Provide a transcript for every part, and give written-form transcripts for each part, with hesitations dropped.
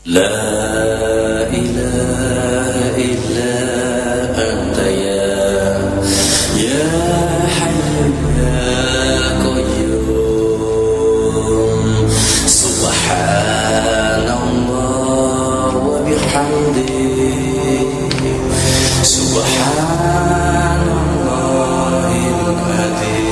لا إله إلا أنت يا حي يا قيوم سبحان الله وبحمده سبحان الله العظيم.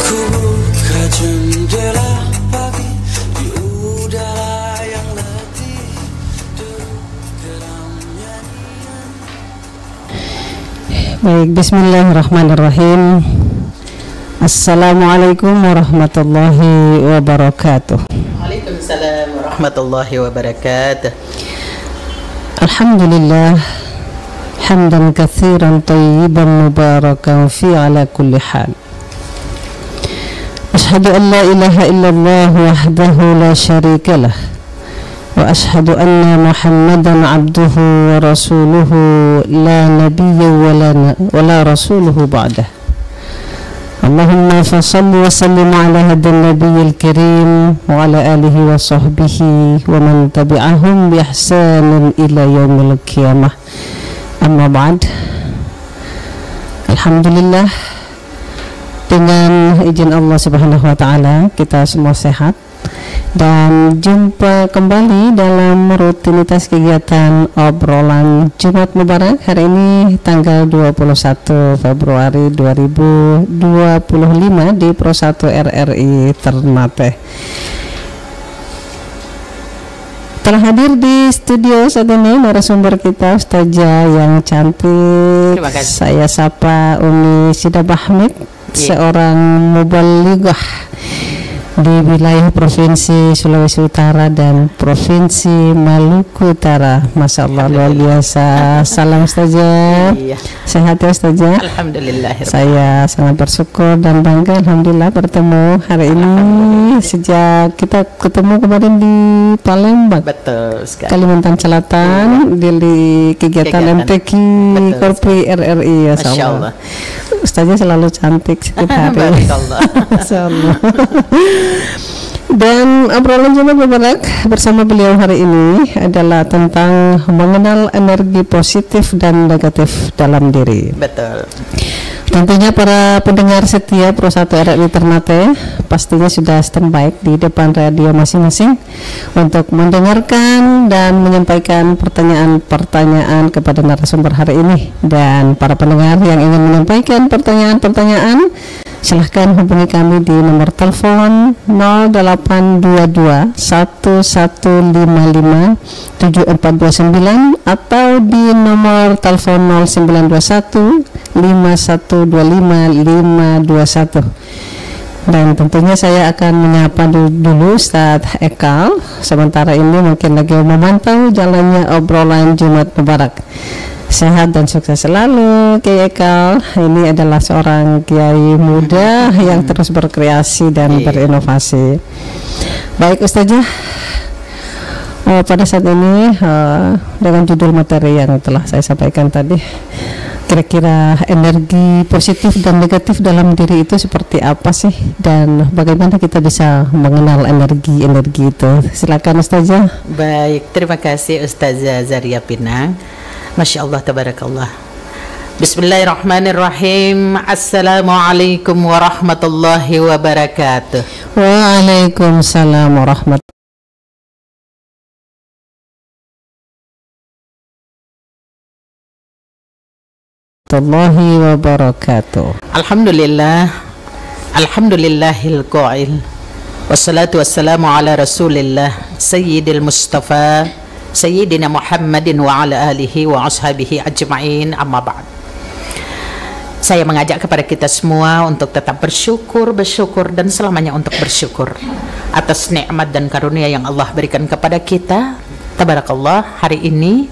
Ku buka jendela pagi di udara yang letih, geram nyanyian. Baik, bismillahirrahmanirrahim. Assalamualaikum warahmatullahi wabarakatuh. Waalaikumsalam warahmatullahi wabarakatuh. Alhamdulillah, hamdan katsiran tayyiban mubarakan fi ala kulli hal. Ashhadu an la ilaha illallah wahdahu la syarika lah, wa ashhadu anna Muhammadan abduhu wa rasuluhu la nabiyya wa la rasuluhu ba'dah. Allahumma fasalli wa sallim ala hadin nabiyil karim wa ala alihi wa sahbihi wa man tabi'ahum bi ihsanin ila yaumil qiyamah. Amma ba'd. Alhamdulillah, dengan izin Allah Subhanahu wa taala kita semua sehat dan jumpa kembali dalam rutinitas kegiatan obrolan Jumat Mubarak hari ini tanggal 21 Februari 2025 di Pro 1 RRI Ternate. Telah hadir di studio saat ini narasumber kita Ustazah yang cantik. Terima kasih. Saya sapa Umi Sidabah Hamid, seorang mubalighah di wilayah Provinsi Sulawesi Utara dan Provinsi Maluku Utara. Masya Allah, luar biasa. Salam Ustazah. Iya. Sehat ya Ustazah? Alhamdulillah. Saya sangat bersyukur dan bangga alhamdulillah bertemu hari ini sejak kita ketemu kemarin di Palembang, Betul sekali. Kalimantan Selatan, di kegiatan MTQ Korpi RRI ya. Masya Allah. Ustazah selalu cantik setiap hari. Barakallah. Masya Allah. Dan obrolan Jumat Mubarak bersama beliau hari ini adalah tentang mengenal energi positif dan negatif dalam diri. Betul. Tentunya para pendengar setia Pro 1 RRI Ternate pastinya sudah standby di depan radio masing-masing untuk mendengarkan dan menyampaikan pertanyaan-pertanyaan kepada narasumber hari ini. Dan para pendengar yang ingin menyampaikan pertanyaan-pertanyaan, silahkan hubungi kami di nomor telepon 0822 1155 7429 atau di nomor telepon 0921 5125 521. Dan tentunya saya akan menyapa dulu Ustadz Ekal. Sementara ini mungkin lagi memantau jalannya obrolan Jumat Mubarak. Sehat dan sukses selalu Kiai Ekal. Ini adalah seorang kiai muda yang terus berkreasi dan berinovasi. Baik Ustazah, pada saat ini dengan judul materi yang telah saya sampaikan tadi, kira-kira energi positif dan negatif dalam diri itu seperti apa sih, dan bagaimana kita bisa mengenal energi-energi itu? Silakan Ustazah. Baik, terima kasih Ustazah Zaria Pinang. Masya Allah, tabarakallah. Bismillahirrahmanirrahim. Assalamualaikum warahmatullahi wabarakatuh. Waalaikumsalam warahmatullahi wabarakatuh. Alhamdulillah. Alhamdulillahil qa'il. Wassalatu wassalamu ala rasulillah Sayyidil Mustafa Sayyidina Muhammadin wa ala alihi wa ashabihi ajma'in, amma ba'd. Saya mengajak kepada kita semua untuk tetap bersyukur dan selamanya untuk bersyukur atas nikmat dan karunia yang Allah berikan kepada kita. Tabarakallah, hari ini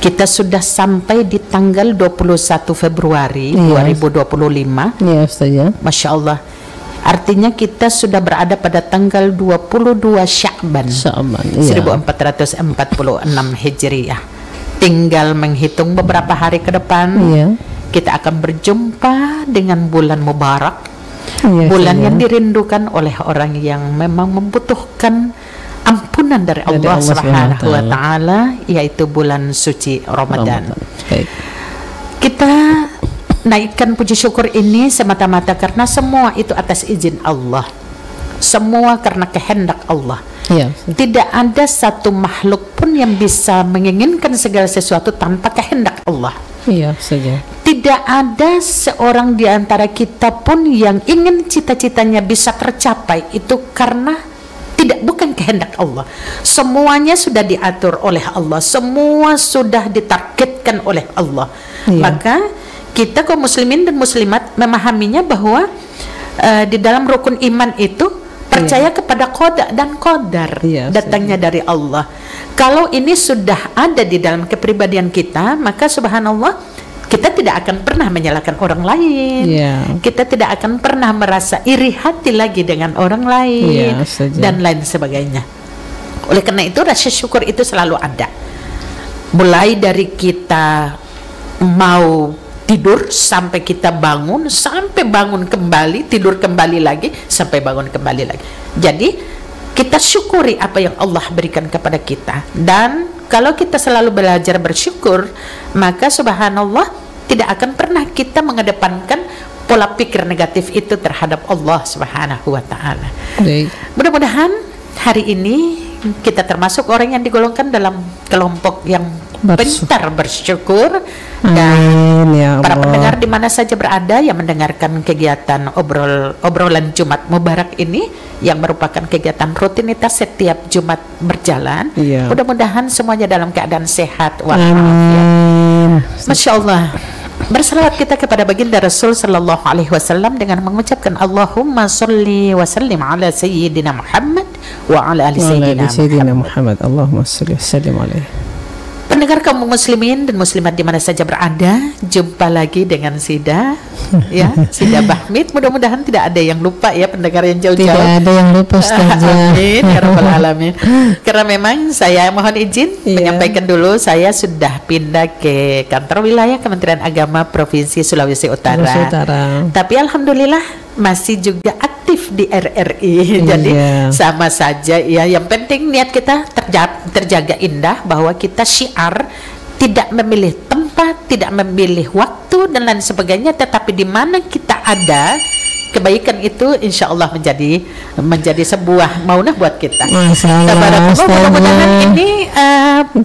kita sudah sampai di tanggal 21 Februari 2025. Iya Ustazah. Masya Allah. Artinya kita sudah berada pada tanggal 22 Sya'ban 1446 Hijriah. Tinggal menghitung beberapa hari ke depan, kita akan berjumpa dengan bulan Mubarak, Iya, bulan iya. yang dirindukan oleh orang yang memang membutuhkan ampunan dari Allah Allah Subhanahu wa SWT. taala, yaitu bulan suci Ramadan. Baik. Kita naikkan puji syukur ini semata-mata karena semua itu atas izin Allah. Semua karena kehendak Allah. Iya. Tidak ada satu makhluk pun yang bisa menginginkan segala sesuatu tanpa kehendak Allah. Iya saja. Tidak ada seorang di antara kita pun yang ingin cita-citanya bisa tercapai itu karena bukan kehendak Allah. Semuanya sudah diatur oleh Allah. Semua sudah ditargetkan oleh Allah. Iya. Maka kita kaum muslimin dan muslimat memahaminya bahwa di dalam rukun iman itu percaya kepada qada dan qadar, Iya, datangnya dari Allah. Kalau ini sudah ada di dalam kepribadian kita, maka subhanallah kita tidak akan pernah menyalahkan orang lain. Iya. Kita tidak akan pernah merasa iri hati lagi dengan orang lain, Iya, saja. dan lain sebagainya. Oleh karena itu rasa syukur itu selalu ada. Mulai dari kita mau tidur sampai kita bangun, sampai bangun kembali, tidur kembali lagi, sampai bangun kembali lagi. Jadi kita syukuri apa yang Allah berikan kepada kita. Dan kalau kita selalu belajar bersyukur, maka subhanallah tidak akan pernah kita mengedepankan pola pikir negatif itu terhadap Allah Subhanahu wa taala. Baik. Mudah-mudahan hari ini kita termasuk orang yang digolongkan dalam kelompok yang pintar bersyukur. Dan Amin ya para Allah. pendengar di mana saja berada yang mendengarkan kegiatan obrolan Jumat Mubarak ini, yang merupakan kegiatan rutinitas setiap Jumat berjalan, Iya. mudah-mudahan semuanya dalam keadaan sehat walafiat. Amin. Masya Allah. Berselawat kita kepada baginda Rasul Sallallahu Alaihi Wasallam dengan mengucapkan Allahumma salli wa sallim ala Sayyidina Muhammad wa ala ali Sayyidina Sayyidina Muhammad. Muhammad. Allahumma salli wa sallim alaihi. Pendengar kaum muslimin dan muslimat di mana saja berada, jumpa lagi dengan Sida, ya, Sida Bahmid. Mudah-mudahan tidak ada yang lupa ya pendengar yang Tidak jauh-jauh. ada yang lupa Ustazah. Amin ya rabbal alamin. Karena memang saya mohon izin Iya. menyampaikan dulu, saya sudah pindah ke kantor wilayah Kementerian Agama Provinsi Sulawesi Utara. Sulawesi Utara. Tapi alhamdulillah masih juga aktif di RRI. Iya. Jadi sama saja ya. Yang penting niat kita terjaga indah, bahwa kita syiar tidak memilih tempat, tidak memilih waktu dan lain sebagainya, tetapi di mana kita ada, kebaikan itu insya Allah menjadi sebuah maunah buat kita. Masya Allah, Tabarakallah. Ustazah. Mudah-mudahan ini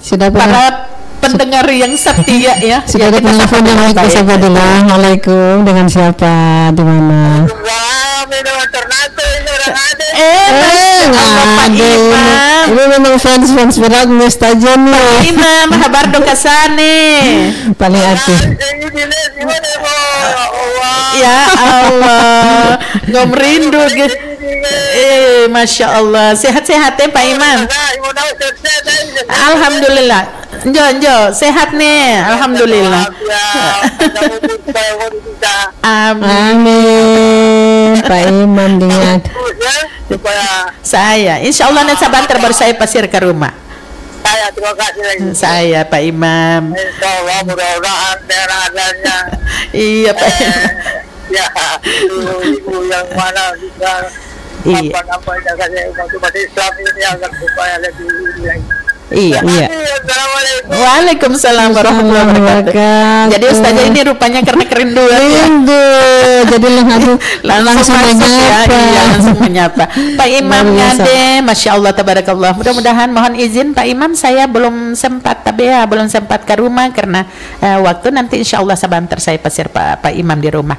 Sudah para pendengar yang setia ya. Sudah ada kita telepon yang baik, baik. siapa dulu? Assalamualaikum, dengan siapa, di mana? Pak Imam. Ini memang fans berat nih Ustazah nih. Imam, kabar dong kasane. Paling aktif. Ya Allah, ngomrindu gitu. Masya Allah, sehat-sehat ya Pak Imam. Alhamdulillah. Jo, sehat nih. Alhamdulillah. Amin. Pak Imam dengan Saya, insya Allah nanti sabantar baru saya pasir ke rumah. Terima kasih lagi. Saya Pak Imam. Insya Allah mudah-mudahan daerah adanya Iya Pak Imam. ya ibu yang mana bisa Iya. apa jaga umat Islam ini agar supaya lebih lagi. Iya. Assalamualaikum. Waalaikumsalam warahmatullahi wabarakatuh. Jadi Ustazah ini rupanya karena kerinduan ya. Rindu. Jadi langsung masuk ya, menyapa. iya, langsung menyapa. Pak Imam Luar biasa. ngade, Masya Allah tabarakallah. Mudah-mudahan mohon izin Pak Imam, saya belum sempat ke rumah karena waktu nanti insya Allah sebentar saya pasir Pak Imam di rumah.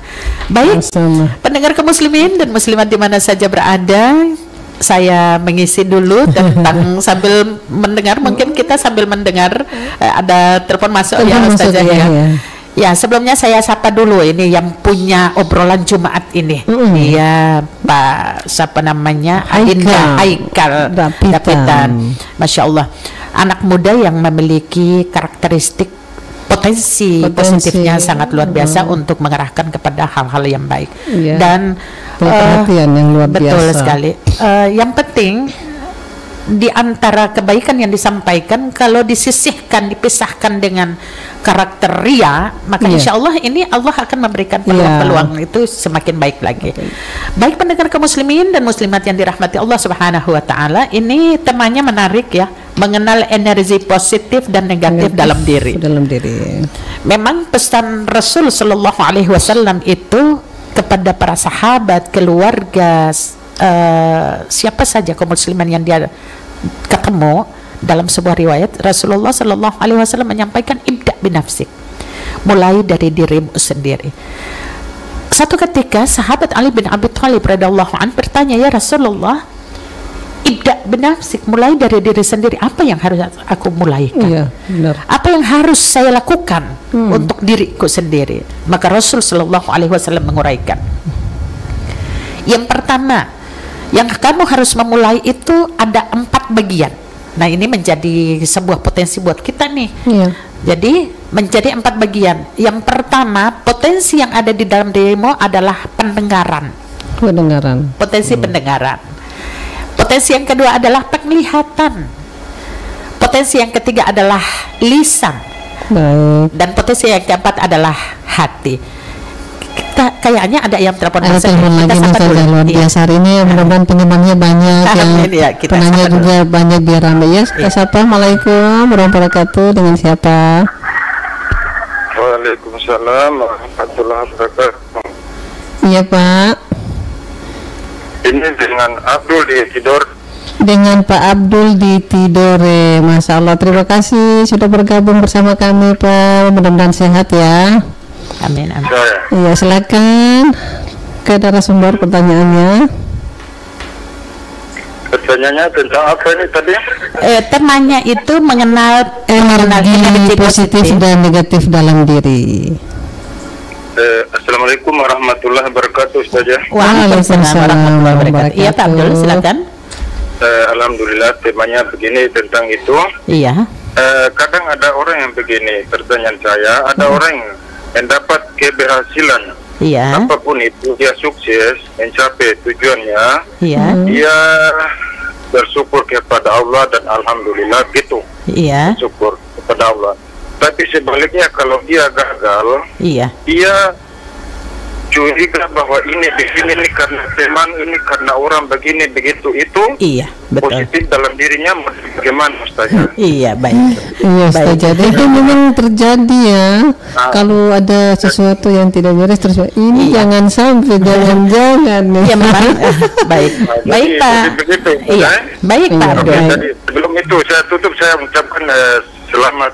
Baik, Sama. pendengar kaum muslimin dan muslimat di mana saja berada, saya mengisi dulu tentang sambil mendengar, mungkin kita sambil mendengar ada telepon masuk ya Telepon masuk, Ustazah ya, ya. ya. Ya, sebelumnya saya sapa dulu ini yang punya obrolan Jumat ini. Iya, Pak siapa namanya? Haikal Dapitan. Masya Allah, anak muda yang memiliki karakteristik potensi positifnya sangat luar biasa untuk mengarahkan kepada hal-hal yang baik. Iya. Dan Perhatian yang luar betul biasa. sekali. Yang penting di antara kebaikan yang disampaikan kalau disisihkan, dipisahkan dengan karakter ria, maka Iya. insya Allah ini Allah akan memberikan Iya. peluang-peluang itu semakin baik lagi. Baik pendengar kaum muslimin dan muslimat yang dirahmati Allah Subhanahu wa taala, ini temanya menarik ya, mengenal energi positif dan negatif dalam diri. Dalam diri. Memang pesan Rasul Shallallahu Alaihi Wasallam itu kepada para sahabat, keluarga, siapa saja kaum musliman yang dia ketemu, dalam sebuah riwayat Rasulullah Shallallahu Alaihi Wasallam menyampaikan ibda binafsik, mulai dari dirimu sendiri. Satu ketika sahabat Ali bin Abi Thalib radhiyallahu anhu bertanya, ya Rasulullah, ibda binafsik, mulai dari diri sendiri, apa yang harus aku mulaikan? Iya, benar. Apa yang harus saya lakukan untuk diriku sendiri? Maka Rasul Shallallahu Alaihi Wasallam menguraikan, yang pertama, yang kamu harus memulai itu ada 4 bagian. Nah, ini menjadi sebuah potensi buat kita nih. Iya. Jadi menjadi 4 bagian. Yang pertama, potensi yang ada di dalam dirimu adalah pendengaran. Pendengaran. Potensi pendengaran. Potensi yang kedua adalah penglihatan. Potensi yang ketiga adalah lisan. Baik. Dan potensi yang keempat adalah hati. Kayaknya ada yang telepon Ada masuk. telepon Kita lagi sapa Mas dulu. Aja, luar Iya. biasa hari ini, mudah-mudahan penyembahnya banyak yang Amin, ya, kita penanya sapa dulu. juga banyak biar ramai ya. Kita sapa. Assalamualaikum warahmatullahi wabarakatuh. Dengan siapa? Waalaikumsalam warahmatullahi wabarakatuh. Iya Pak. Ini dengan Abdul di Tidor. Dengan Pak Abdul di Tidore. Masya Allah, terima kasih sudah bergabung bersama kami Pak. Mudah-mudahan sehat ya. Amin, amin. Saya Iya, silakan ke narasumber pertanyaannya. pertanyaannya tentang apa ini tadi? Temanya itu mengenal Energi positif dan negatif dalam diri. Assalamualaikum warahmatullahi wabarakatuh Ustazah. Waalaikumsalam warahmatullahi wabarakatuh. Iya Pak Abdul, silakan. Alhamdulillah temanya begini tentang itu. Iya. Kadang ada orang yang begini, pertanyaan saya, ada orang yang dapat keberhasilan Iya. apapun itu, dia sukses mencapai tujuannya, Iya. dia bersyukur kepada Allah dan alhamdulillah gitu, Iya. syukur kepada Allah. Tapi sebaliknya kalau dia gagal, Iya. dia curiga bahwa ini begini ini karena teman, ini karena orang begini begitu itu. Iya, betul. Positif dalam dirinya bagaimana Ustazah? Iya, baik. Iya, Baik. jadi itu memang terjadi ya. Kalau ada sesuatu yang tidak beres terus ini Iya. jangan sampai, jangan nih. Iya, memang. Baik. Jadi, Baik, Pak. begitu, Iya. kan? Baik, Pak Iya, Oke, Abdul. tadi sebelum itu saya tutup, saya mengucapkan selamat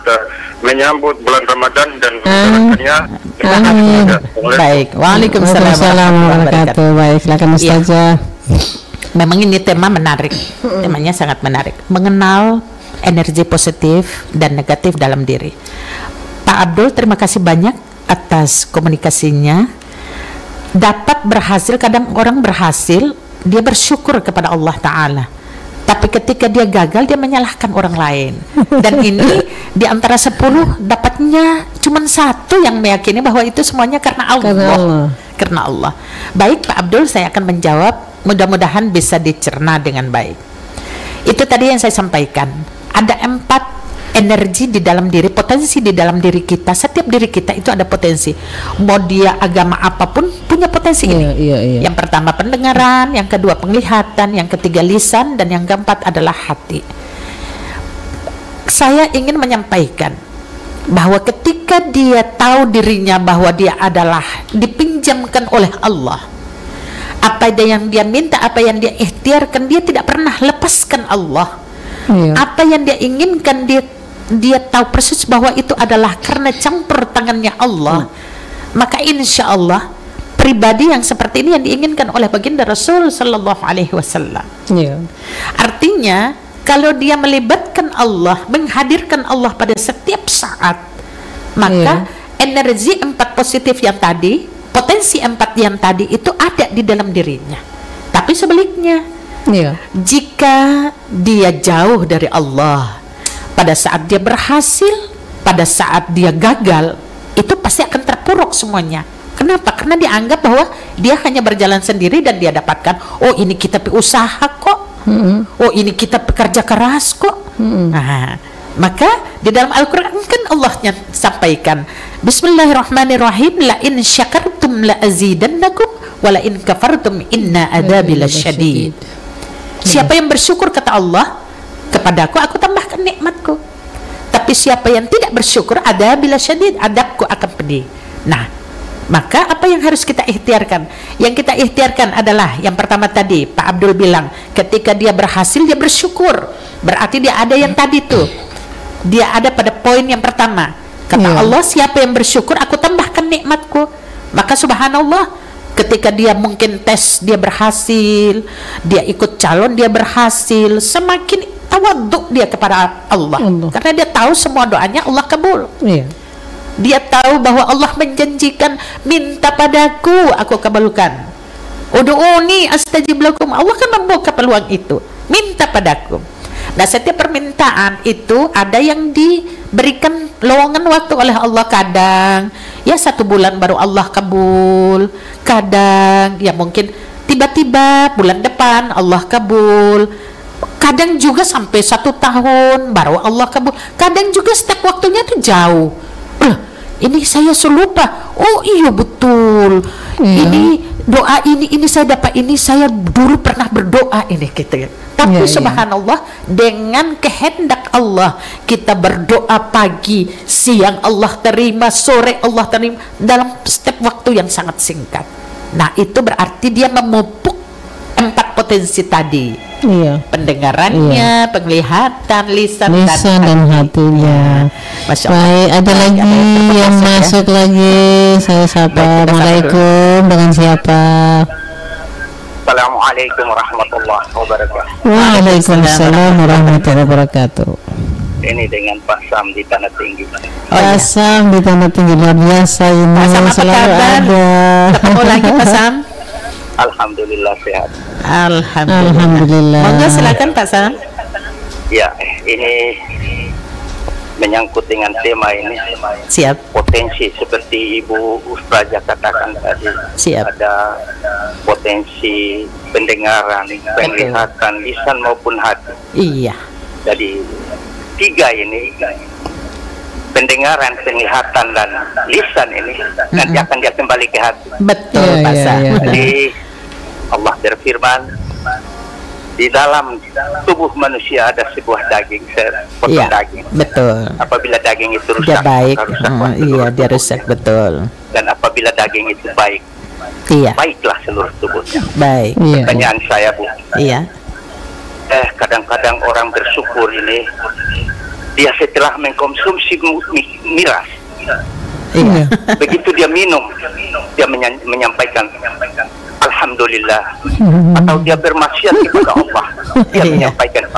menyambut bulan Ramadan dan masyarakatnya. Terima kasih. Amin. Assalamualaikum. Baik. Waalaikumsalam Waalaikumsalam warahmatullahi wabarakatuh. wabarakatuh. Baik, silakan Ustazah. Memang ini tema menarik. Temanya sangat menarik. Mengenal energi positif dan negatif dalam diri. Pak Abdul, terima kasih banyak atas komunikasinya. Dapat berhasil, kadang orang berhasil, dia bersyukur kepada Allah Ta'ala. Tapi ketika dia gagal, dia menyalahkan orang lain. Dan ini di antara 10 dapatnya cuma 1 yang meyakini bahwa itu semuanya karena Allah. Karena Allah. Karena Allah. Baik Pak Abdul, saya akan menjawab. Mudah-mudahan bisa dicerna dengan baik. Itu tadi yang saya sampaikan. Ada 4 energi di dalam diri, potensi di dalam diri kita. Setiap diri kita itu ada potensi. Mau dia agama apapun punya potensi ini. Iya. Yang pertama pendengaran, yang kedua penglihatan, yang ketiga lisan, dan yang keempat adalah hati. Saya ingin menyampaikan bahwa ketika dia tahu dirinya bahwa dia adalah dipinjamkan oleh Allah, apa yang dia minta, apa yang dia ikhtiarkan, dia tidak pernah lepaskan Allah. Iya. Apa yang dia inginkan, dia tahu persis bahwa itu adalah karena campur tangannya Allah. Maka insya Allah pribadi yang seperti ini yang diinginkan oleh baginda Rasul Sallallahu Alaihi Wasallam. Iya. Artinya kalau dia melibatkan Allah, menghadirkan Allah pada setiap saat, maka energi 4 positif yang tadi, potensi 4 yang tadi itu ada di dalam dirinya. Tapi sebaliknya, Iya. jika dia jauh dari Allah, pada saat dia berhasil, pada saat dia gagal, itu pasti akan terpuruk semuanya. Kenapa? Karena dia anggap bahwa dia hanya berjalan sendiri dan dia dapatkan, oh ini kita usaha kok, Oh, ini kita pekerja keras kok. Nah, maka di dalam Al-Quran kan Allah sampaikan, Bismillahirrahmanirrahim, la in syakartum la azidannakum wa la in kafartum inna adabi lasyadid. Siapa yang bersyukur, kata Allah, kepadaku aku tambahkan nikmatku. Tapi siapa yang tidak bersyukur, adabi lasyadid, adabku akan pedih. Nah, maka apa yang harus kita ikhtiarkan? Yang kita ikhtiarkan adalah yang pertama tadi Pak Abdul bilang, ketika dia berhasil dia bersyukur. Berarti dia ada yang tadi tuh, dia ada pada poin yang pertama. Kata Allah, siapa yang bersyukur aku tambahkan nikmatku. Maka subhanallah, ketika dia mungkin tes dia berhasil, dia ikut calon dia berhasil, semakin tawaduk dia kepada Allah. Karena dia tahu semua doanya Allah kabul. Dia tahu bahwa Allah menjanjikan, minta padaku aku kabulkan. Ud'uni astajib lakum. Allah kan membuka peluang itu, minta padaku. Nah, setiap permintaan itu ada yang diberikan lowongan waktu oleh Allah. Kadang ya 1 bulan baru Allah kabul, kadang ya mungkin tiba-tiba bulan depan Allah kabul, kadang juga sampai 1 tahun baru Allah kabul, kadang juga setiap waktunya itu jauh. Ini saya lupa, oh iya betul, ini doa ini saya dapat, ini saya dulu pernah berdoa ini gitu. Tapi subhanallah, dengan kehendak Allah kita berdoa pagi, siang Allah terima, sore Allah terima, dalam setiap waktu yang sangat singkat. Nah, itu berarti dia memupuk 4 potensi tadi. Pendengarannya, penglihatan, lisan dan hatinya. Baik, ada lagi yang masuk lagi. Saya sapa. Assalamualaikum, dengan siapa? Assalamualaikum warahmatullahi wabarakatuh. Waalaikumsalam warahmatullahi wabarakatuh. Ini dengan Pak Sam di Tanah Tinggi. Pak Sam di Tanah Tinggi, luar biasa ini. Pak Sam, apa selalu kabar? ada. Ketemu lagi Pak Sam. Alhamdulillah sehat. Alhamdulillah. Monggo silakan Pak Sam. Ya, ini menyangkut dengan tema ini. Siap. Potensi seperti Ibu Ustazah katakan tadi. Siap. Ada potensi pendengaran, penglihatan, lisan maupun hati. Iya. Jadi 3 ini, pendengaran, penglihatan dan lisan ini nanti akan dia kembali ke hati. Betul Pak Sam. Jadi Allah berfirman, di dalam tubuh manusia ada sebuah daging, sepotong daging. Betul. Apabila daging itu rusak, Dia baik. rusak Dia rusak, betul. Dan apabila daging itu baik, baiklah seluruh tubuhnya. Baik. Pertanyaan saya, Bu. Iya. Kadang-kadang orang bersyukur ini, dia setelah mengkonsumsi miras, begitu dia minum, dia menyampaikan Alhamdulillah, atau dia bermaksiat kepada Allah, dia menyampaikan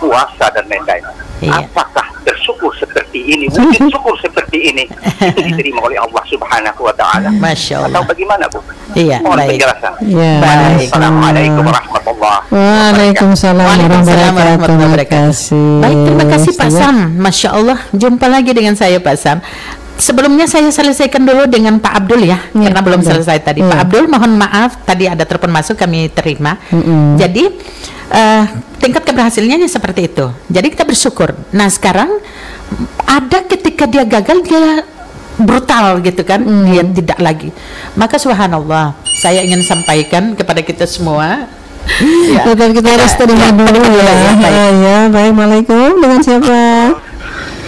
puasa dan lain-lain. Apakah bersyukur seperti ini, wujud syukur seperti ini itu diterima oleh Allah Subhanahu wa Ta'ala? Masya Allah. Atau bagaimana, Bu? baik. Mohon penjelasan. Baik. Assalamualaikum warahmatullahi wabarakatuh. Waalaikumsalam warahmatullahi wabarakatuh. Baik, terima kasih Pak Sam. Masya Allah, jumpa lagi dengan saya Pak Sam. Sebelumnya saya selesaikan dulu dengan Pak Abdul ya, karena belum selesai tadi. Pak Abdul, mohon maaf tadi ada telepon masuk, kami terima. Jadi tingkat keberhasilannya seperti itu. Jadi kita bersyukur. Nah, sekarang ada ketika dia gagal, dia brutal gitu kan, dia tidak lagi. Maka subhanallah, saya ingin sampaikan kepada kita semua. Tetap kita harus terima dulu ya. Ya, baik. Waalaikumsalam, dengan siapa?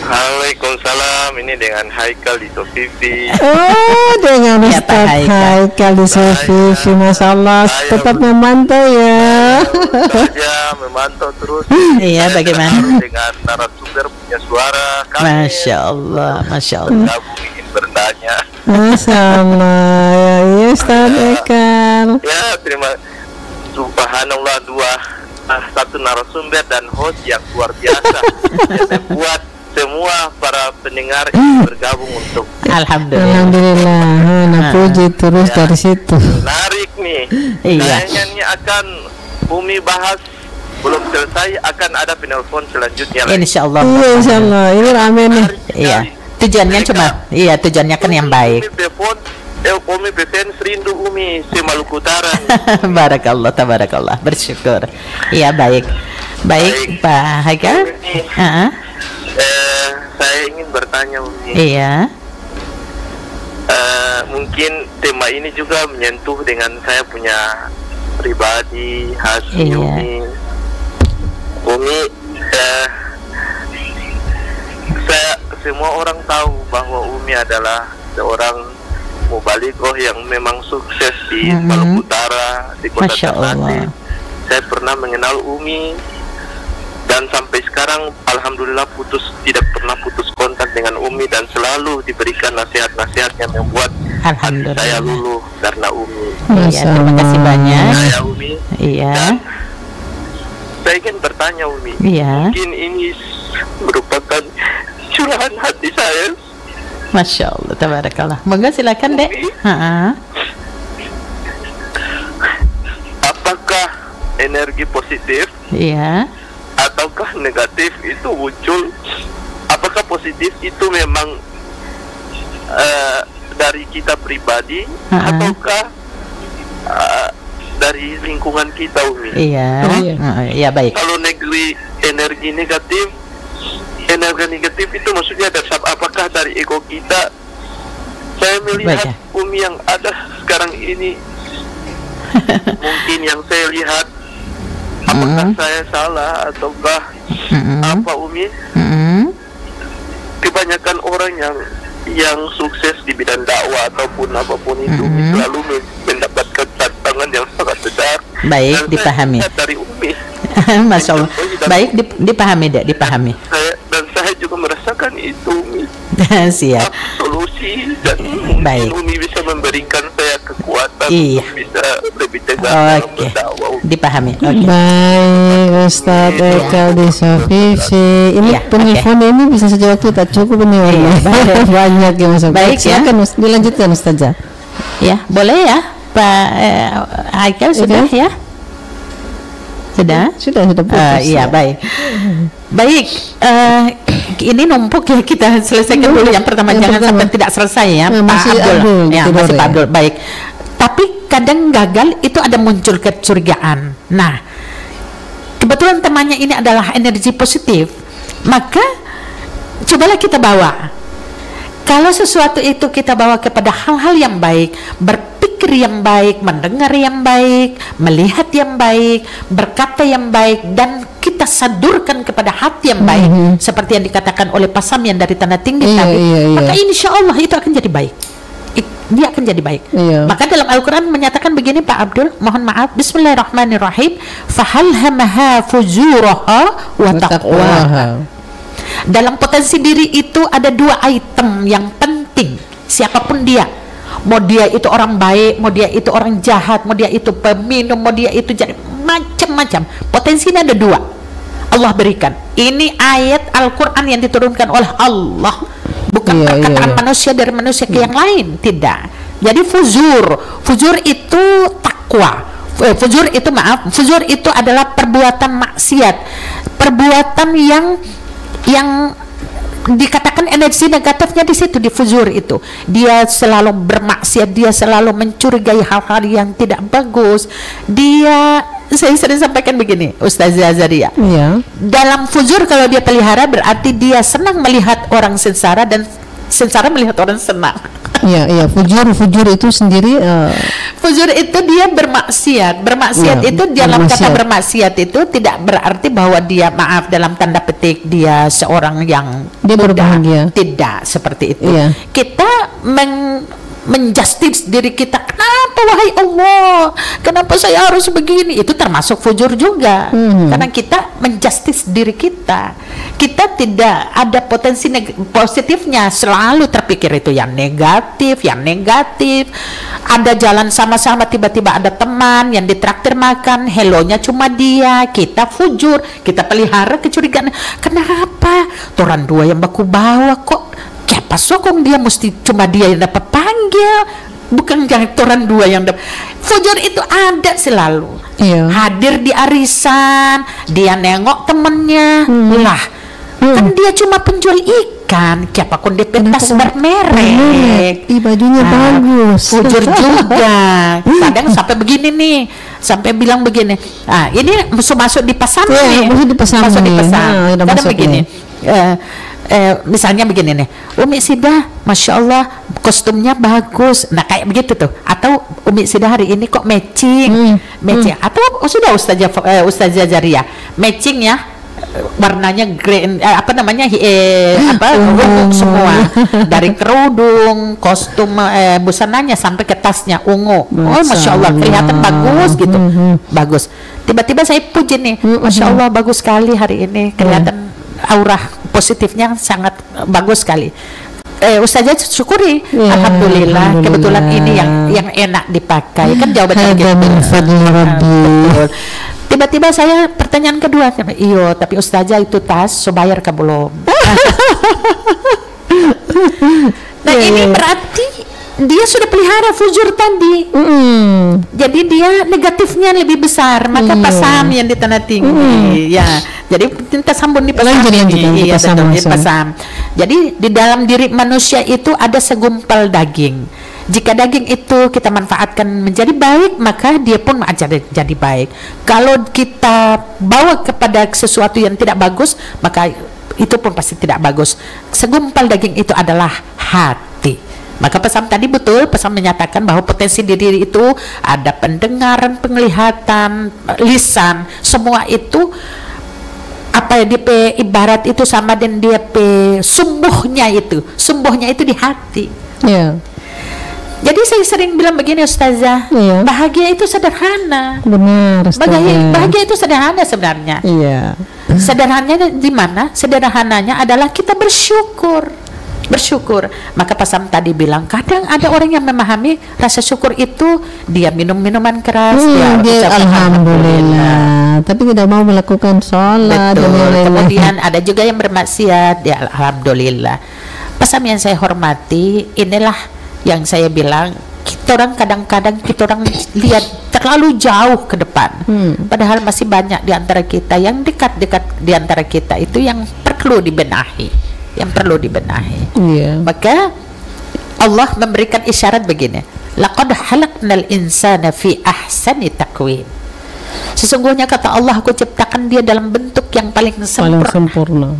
Waalaikumsalam, ini dengan Haikal di Sofifi. Oh, dengan Ustaz Haikal di Sofifi, Masya Allah, tetap memantau ya. Saja memantau terus. Iya, bagaimana? Dengan narasumber punya suara. Masya Allah, Masya Allah. Gabung ingin bertanya. Masya Allah, ya Ustaz Haikal. Ya, terima. Subhanallah, satu narasumber dan host yang luar biasa. Yang membuat semua para pendengar ini bergabung untuk Alhamdulillah. Nah, puji terus dari situ. Menarik nih. Kayaknya ini akan Umi bahas belum selesai, akan ada penelpon selanjutnya. Insya Allah. Iya, Insya Allah. Ini rame nih. Iya. Tujuannya Mereka- cuma, iya tujuannya kan yang baik. Umi telepon, Umi PPN serindu Umi si Maluku Utara. Barakallah, tabarakallah, bersyukur. Iya baik, baik Pak Haikal. Ah, Saya ingin bertanya Umi. iya, Mungkin tema ini juga menyentuh dengan saya punya pribadi, hati Iya. Umi, saya semua orang tahu bahwa Umi adalah seorang mubalighah yang memang sukses di Mhm. Maluku Utara, di kota Masya Allah. Ternate. Saya pernah mengenal Umi dan sampai sekarang alhamdulillah tidak pernah putus kontak dengan Umi dan selalu diberikan nasihat-nasihat yang membuat hati Alhamdulillah. saya luluh karena Umi. Iya, terima kasih banyak. Saya Umi. Iya, Dan saya ingin bertanya Umi. iya, Mungkin ini merupakan curahan hati saya. Masya Allah, tabarakallah. Moga silakan dek. Ah, Apakah energi positif iya, ataukah negatif itu muncul? Apakah positif itu memang dari kita pribadi ataukah dari lingkungan kita Umi? iya, Iya. iya baik. Kalau energi negatif itu maksudnya apakah dari ego kita? Saya melihat Baik, ya. Umi yang ada sekarang ini mungkin yang saya lihat apakah saya salah ataukah apa Umi? Kebanyakan orang yang sukses di bidang dakwah ataupun apapun itu selalu mendapatkan tantangan yang sangat besar. Baik, Dan saya dipahami. lihat dari Umi. Masya Allah. Baik, dipahami dek, dipahami. Saya juga merasakan itu Umi. Siap. Solusi dan mungkin Baik. Umi bisa memberikan saya kekuatan Iya. untuk bisa lebih tegas dalam Oke, berdakwah Umi. dipahami. Oke. Baik, Ustadz Haikal di Sofifi. Ini Iya, penelpon ini bisa saja waktu tak cukup ini Iya, baik. banyak yang masuk. Baik, ya. Silakan dilanjutkan Ustazah. Ya, boleh ya, Pak Haikal sudah Oke. ya? Sudah? Sudah putus. Iya, baik. Baik, ini numpuk ya, kita selesaikan dulu yang pertama, Yang jangan pertama. sampai tidak selesai ya, Nah, Pak masih Abdul. Abdul, Ya, gitu, masih Dore. Pak Abdul. Baik. Tapi kadang gagal itu ada muncul kecurigaan. Nah, kebetulan temannya ini adalah energi positif, maka cobalah kita bawa. Kalau sesuatu itu kita bawa kepada hal-hal yang baik, berpikir yang baik, mendengar yang baik, melihat yang baik, berkata yang baik, dan kita sadurkan kepada hati yang baik, seperti yang dikatakan oleh Pak Samyan dari Tanah Tinggi Iya, tadi, iya, iya. maka insya Allah itu akan jadi baik. Dia akan jadi baik. Iya. Maka dalam Al-Quran menyatakan begini Pak Abdul, mohon maaf, Bismillahirrahmanirrahim, fahalhamaha fujuraha wa taqwaha. Dalam potensi diri itu ada dua item yang penting, siapapun dia, mau dia itu orang baik, mau dia itu orang jahat, mau dia itu peminum, mau dia itu jadi macam-macam, potensinya ada dua Allah berikan. Ini ayat Al-Quran yang diturunkan oleh Allah, bukan Iya, perkataan iya. manusia dari manusia ke yang lain, tidak. Jadi fujur itu takwa. Fujur itu adalah perbuatan maksiat, perbuatan yang dikatakan energi negatifnya di situ, di fujur itu. Dia selalu bermaksiat, dia selalu mencurigai hal-hal yang tidak bagus. Saya sering sampaikan begini, Ustazah Azaria. Iya. Dalam fujur kalau dia pelihara berarti dia senang melihat orang sengsara dan sengsara melihat orang senang. Iya, fujur itu sendiri Fujur itu dia bermaksiat. Bermaksiat Iya, itu dalam kata bermaksiat. bermaksiat itu tidak berarti bahwa dia, maaf dalam tanda petik, dia seorang yang Dia mudah. berbahagia. Tidak seperti itu. Iya. Kita menjustis diri kita, kenapa wahai Allah, kenapa saya harus begini? Itu termasuk fujur juga. Karena kita menjustis diri kita. Kita tidak ada potensi positifnya, selalu terpikir itu yang negatif. Ada jalan sama-sama, tiba-tiba ada teman yang ditraktir makan, hellonya cuma dia, kita fujur, kita pelihara kecurigaan. Kenapa? Toran dua yang baku bawa kok, siapa sokong dia mesti cuma dia yang dapat panggil, bukan jangan toran dua yang dapat. Fujur itu ada selalu. Iya. Hadir di arisan, dia nengok temennya, lah Kan dia cuma penjual ikan, siapa pun dia pentas bermerek. Bajunya bagus. Jujur juga. Kadang sampai begini nih, sampai bilang begini. Ini masuk di pesan nih. Masuk di pesan. Masuk di pesan. Udah Kadang masuk begini. Misalnya begini nih, Umi Sida, masya Allah kostumnya bagus. Nah kayak begitu tuh. Atau Umi Sida hari ini kok matching, Atau sudah Ustazah Jaria matching ya. Warnanya green, ungu semua, dari kerudung, kostum, busananya sampai ke tasnya ungu. Masya Allah kelihatan bagus gitu, bagus. Tiba-tiba saya puji nih, Masya Allah bagus sekali hari ini, kelihatan aura positifnya sangat bagus sekali. Ustazah syukuri, alhamdulillah, kebetulan ini yang enak dipakai, kan jawabannya gitu. Tiba-tiba saya pertanyaan kedua, iyo tapi Ustazah itu tas so bayar ke belum? Nah ini berarti dia sudah pelihara fujur tadi. Jadi dia negatifnya lebih besar, maka pasam yang ditandatangi. Ya, jadi kita sambung di pasam. Iya, di pasam. Jadi di dalam diri manusia itu ada segumpal daging. Jika daging itu kita manfaatkan menjadi baik, maka dia pun jadi baik. Kalau kita bawa kepada sesuatu yang tidak bagus, maka itu pun pasti tidak bagus. Segumpal daging itu adalah hati. Maka pesan tadi betul, pesan menyatakan bahwa potensi diri itu ada pendengaran, penglihatan, lisan, semua itu apa ya, dia ibarat itu sama dengan dia sumbuhnya itu di hati. Jadi saya sering bilang begini Ustazah, bahagia itu sederhana. Benar, bahagia itu sederhana sebenarnya. Sederhananya di mana? Sederhananya adalah kita bersyukur. Maka Pasam tadi bilang, kadang ada orang yang memahami rasa syukur itu dia minum minuman keras, dia alhamdulillah, tapi tidak mau melakukan sholat. Kemudian ada juga yang bermaksiat, dia alhamdulillah. Pasam yang saya hormati, inilah yang saya bilang, kita orang kadang-kadang kita orang lihat terlalu jauh ke depan, padahal masih banyak di antara kita yang dekat-dekat di antara kita itu yang perlu dibenahi, Maka Allah memberikan isyarat begini, laqad khalaqnal insana fi ahsani taqwim. Sesungguhnya kata Allah, aku ciptakan dia dalam bentuk yang paling sempurna.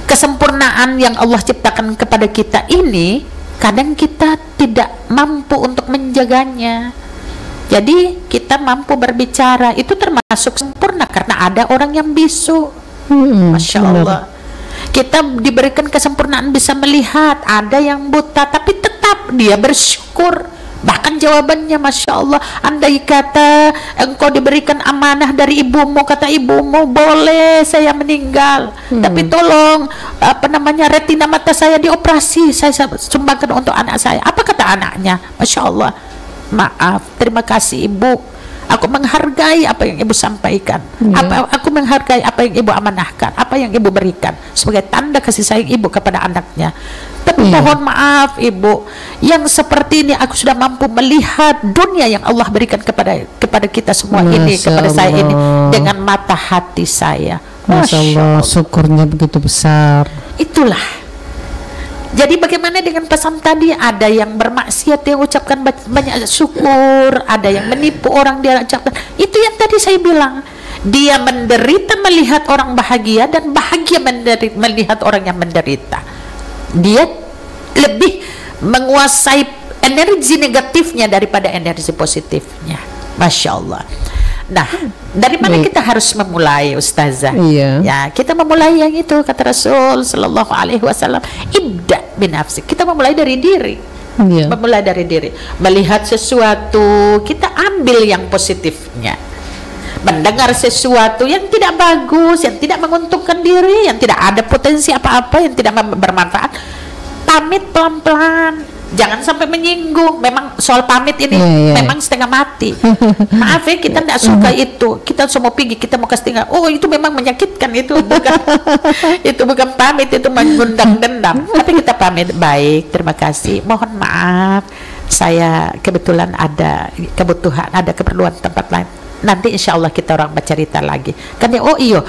Kesempurnaan yang Allah ciptakan kepada kita ini kadang kita tidak mampu untuk menjaganya. Jadi kita mampu berbicara itu termasuk sempurna karena ada orang yang bisu. Masya Allah. Kita diberikan kesempurnaan bisa melihat, ada yang buta tapi tetap dia bersyukur. Bahkan jawabannya Masya Allah, andai kata engkau diberikan amanah dari ibumu, kata ibumu, boleh saya meninggal, tapi tolong retina mata saya dioperasi, saya sumbangkan untuk anak saya. Apa kata anaknya? Masya Allah, maaf, terima kasih ibu, aku menghargai apa yang ibu sampaikan, aku menghargai apa yang ibu amanahkan, apa yang ibu berikan sebagai tanda kasih sayang ibu kepada anaknya. Tapi mohon maaf ibu, yang seperti ini aku sudah mampu melihat dunia yang Allah berikan kepada kita semua ini, kepada saya ini dengan mata hati saya. Masya Allah, syukurnya begitu besar. Itulah. Jadi bagaimana dengan pesan tadi? Ada yang bermaksiat, yang ucapkan banyak syukur, ada yang menipu orang, dia ucapkan. Itu yang tadi saya bilang, dia menderita melihat orang bahagia dan bahagia melihat orang yang menderita. Dia lebih menguasai energi negatifnya daripada energi positifnya. Masya Allah. Nah, dari mana kita harus memulai, Ustazah? Ya, kita memulai yang itu kata Rasul Sallallahu Alaihi Wasallam, ibda binafsi. Kita memulai dari diri. Memulai dari diri. Melihat sesuatu, kita ambil yang positifnya. Mendengar sesuatu yang tidak bagus, yang tidak menguntungkan diri, yang tidak ada potensi apa-apa, yang tidak bermanfaat, pamit pelan-pelan, jangan sampai menyinggung. Memang soal pamit ini memang setengah mati. Maaf ya, kita tidak suka itu, kita semua pergi, kita mau kasih tinggal. Oh itu memang menyakitkan, itu bukan itu bukan pamit, itu mengundang dendam. Tapi kita pamit, baik, terima kasih, mohon maaf, saya kebetulan ada kebutuhan, ada keperluan tempat lain. nanti insya Allah kita orang bercerita lagi. Kan dia, oh iyo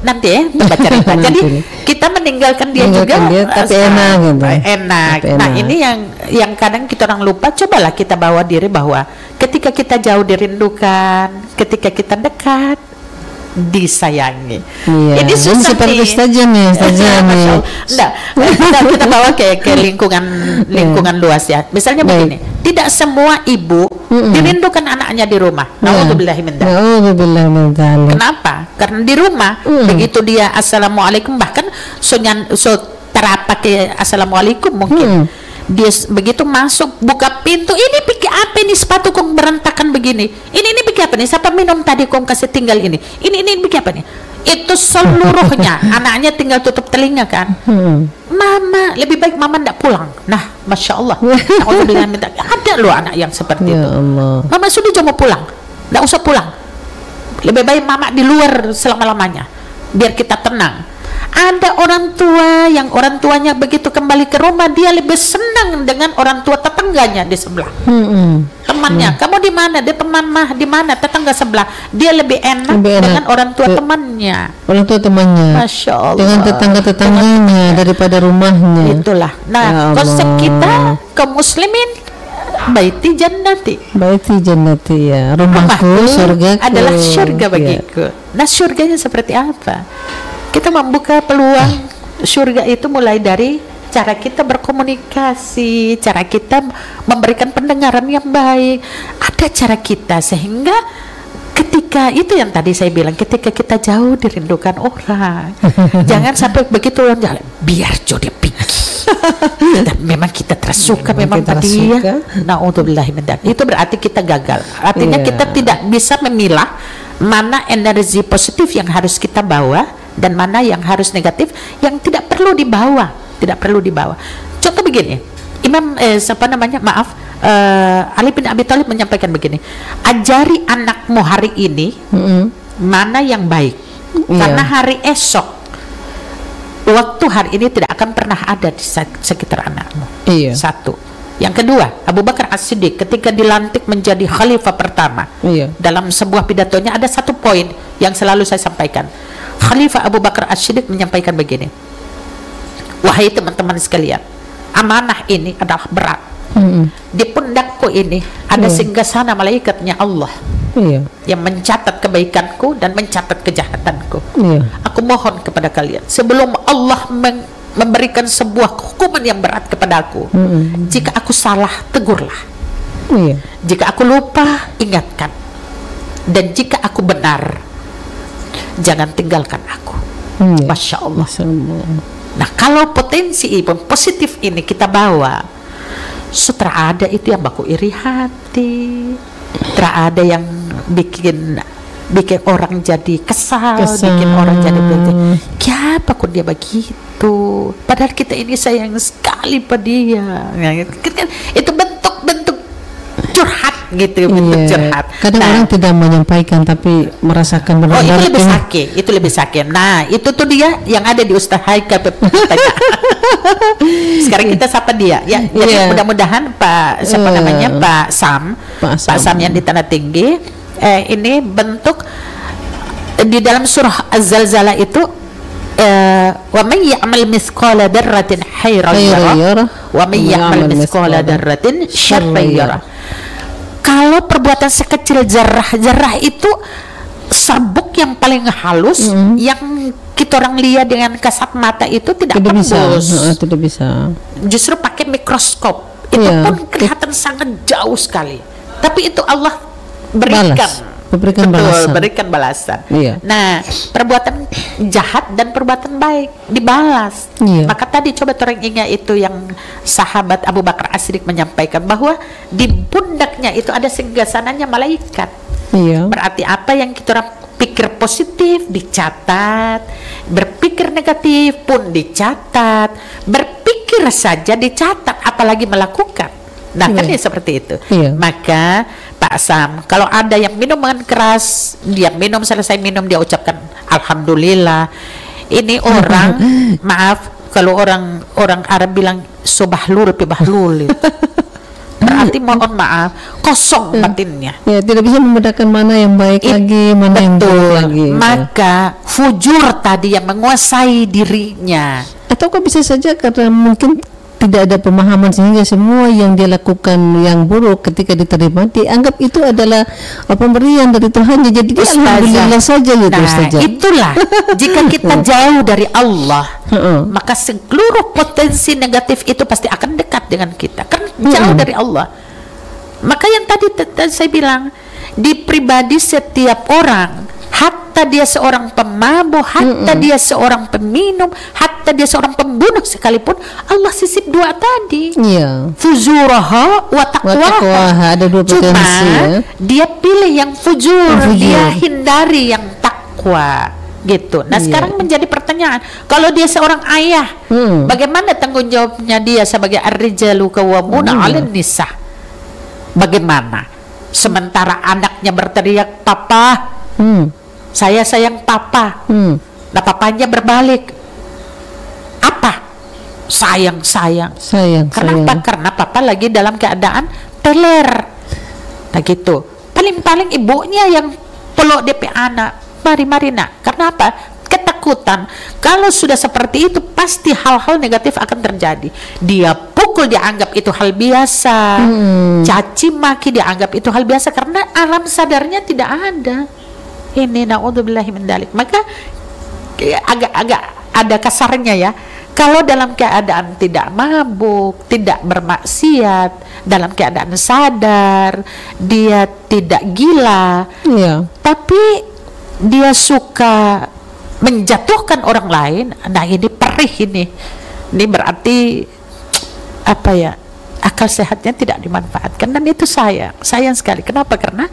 nanti ya kita bercerita. Jadi kita meninggalkan dia juga, tapi enak gitu. Enak. Tapi Nah enak. ini yang kadang kita orang lupa. Cobalah kita bawa diri bahwa ketika kita jauh dirindukan, ketika kita dekat disayangi. Iya. Ini Dan susah seperti nih. saja nih. Enggak, kita bawa ke lingkungan luas ya. Misalnya Baik. begini, tidak semua ibu dirindukan anaknya di rumah. Nauzubillahi min dzalik. Na'udzubillah min dzalik. Kenapa? Karena di rumah begitu dia assalamualaikum, bahkan so terapa ke assalamualaikum mungkin. Dia begitu masuk buka pintu, ini pikir apa ini sepatu kong berantakan begini, ini pikir apa nih, siapa minum tadi kong kasih tinggal ini pikir apa nih, itu seluruhnya. Anaknya tinggal tutup telinga kan, mama lebih baik mama ndak pulang. Nah masya Allah, ada loh anak yang seperti Ya itu. Allah. Mama sudah mau pulang, ndak usah pulang, lebih baik mama di luar selama-lamanya biar kita tenang. Ada orang tua yang orang tuanya begitu kembali ke rumah, dia lebih senang dengan orang tua tetangganya di sebelah. Temannya, kamu di mana? Dia mama di mana? Tetangga sebelah. Dia lebih enak dengan orang tua temannya. Orang tua temannya. Masya Allah. Dengan tetangga-tetangganya daripada rumahnya. Itulah. Nah, Ya Allah. konsep kita kaum muslimin, baiti jannati. Baiti jannati ya. Rumahku, surgaku adalah surga Ya. bagiku. Nah, surganya seperti apa? Kita membuka peluang surga itu mulai dari cara kita berkomunikasi, cara kita memberikan pendengaran yang baik, ada cara kita sehingga ketika itu yang tadi saya bilang, ketika kita jauh dirindukan orang, jangan sampai begitu orang jalan biar jodoh pikir. Memang kita tersuka, memang kita tadi suka. ya. Na'udzubillahi min dzalik. Itu berarti kita gagal. Artinya Iya. kita tidak bisa memilah mana energi positif yang harus kita bawa dan mana yang harus negatif yang tidak perlu dibawa, Contoh begini, Ali bin Abi Thalib menyampaikan begini, ajari anakmu hari ini mana yang baik, karena hari esok waktu hari ini tidak akan pernah ada di sekitar anakmu. Iya. Satu. Yang kedua, Abu Bakar As-Siddiq ketika dilantik menjadi khalifah pertama, Iya. dalam sebuah pidatonya ada satu poin yang selalu saya sampaikan. Khalifah Abu Bakar As-Siddiq menyampaikan begini, wahai teman-teman sekalian, amanah ini adalah berat. Di pundakku ini ada singgasana malaikatnya Allah Iya. yang mencatat kebaikanku dan mencatat kejahatanku. Iya. Aku mohon kepada kalian, sebelum Allah memberikan sebuah hukuman yang berat kepadaku, jika aku salah, tegurlah. Iya. Jika aku lupa, ingatkan. Dan jika aku benar, jangan tinggalkan aku. Iya. Masya Allah. Masya Allah. Nah, kalau potensi positif ini kita bawa, sutra ada itu yang baku iri hati, ada yang bikin orang jadi kesal, bikin orang jadi kenapa kok dia begitu, padahal kita ini sayang sekali pada dia. Itu bentuk curhat gitu, bentuk Iya. curhat. Kadang Nah, orang tidak menyampaikan tapi merasakan oh, benar-benar itu lebih sakit. Nah, itu tuh dia yang ada di Ustaz Haikal. Sekarang kita sapa dia ya. Jadi Iya. mudah-mudahan Pak Sam yang di Tanah Tinggi ini bentuk di dalam surah Az-Zalzalah itu wa may ya'mal mithqala dzarratin khairan yarah wa may ya'mal mithqala dzarratin syarran yarah. Kalau perbuatan sekecil zarah itu sabuk yang paling halus yang kita orang lihat dengan kasat mata itu tidak bisa. tembus. Tidak bisa. Justru pakai mikroskop itu Iya. pun kelihatan sangat jauh sekali. Tapi itu Allah berikan. Berikan Betul, balasan. berikan balasan. Iya. Nah, perbuatan jahat dan perbuatan baik dibalas. Iya. Maka tadi coba orang ingat itu yang sahabat Abu Bakar As-Siddiq menyampaikan bahwa di pundaknya itu ada singgasananya malaikat. Iya. Berarti apa yang kita orang pikir positif dicatat, berpikir negatif pun dicatat, berpikir saja dicatat, apalagi melakukan. Nah, kan ya seperti itu. Iya. Maka Pak Sam, kalau ada yang minuman keras, dia minum, selesai minum dia ucapkan alhamdulillah. Ini orang maaf kalau orang Arab bilang sobahlul pibahlul. berarti mohon maaf kosong batinnya. Ya, tidak bisa membedakan mana yang baik lagi, mana yang buruk lagi. Maka fujur tadi yang menguasai dirinya. Ataukah bisa saja karena mungkin tidak ada pemahaman sehingga semua yang dia lakukan yang buruk ketika diterima dianggap itu adalah pemberian dari Tuhan, jadi dia alhamdulillah saja gitu. Nah, itulah jika kita jauh dari Allah, maka seluruh potensi negatif itu pasti akan dekat dengan kita karena jauh dari Allah. Maka yang tadi saya bilang, di pribadi setiap orang, hatta dia seorang pemabuk, hatta dia seorang peminum, hatta dia seorang pembunuh sekalipun, Allah sisip dua tadi. Iya. Fujuraha wa taqwaha. Ada dua potensi. Cuma dia pilih yang fujur, dia hindari yang takwa. Gitu. Nah, sekarang menjadi pertanyaan, kalau dia seorang ayah, bagaimana tanggung jawabnya dia sebagai ar-rijalu qawwamuna 'alan nisa? Bagaimana? Sementara anaknya berteriak, "Papa, saya sayang papa." Nah, papanya berbalik, apa? Sayang. Kenapa? Karena papa lagi dalam keadaan teler. Nah gitu. Paling-paling ibunya yang peluk DP anak. Mari nak. Karena apa? Ketakutan. Kalau sudah seperti itu pasti hal-hal negatif akan terjadi. Dia pukul dianggap itu hal biasa. Caci maki dianggap itu hal biasa karena alam sadarnya tidak ada. Ini na'udzubillahi min dzalik. Maka agak ada kasarnya ya. Kalau dalam keadaan tidak mabuk, tidak bermaksiat, dalam keadaan sadar, dia tidak gila, tapi dia suka menjatuhkan orang lain. Nah, ini perih ini berarti apa ya? Akal sehatnya tidak dimanfaatkan, dan itu sayang sekali. Kenapa? Karena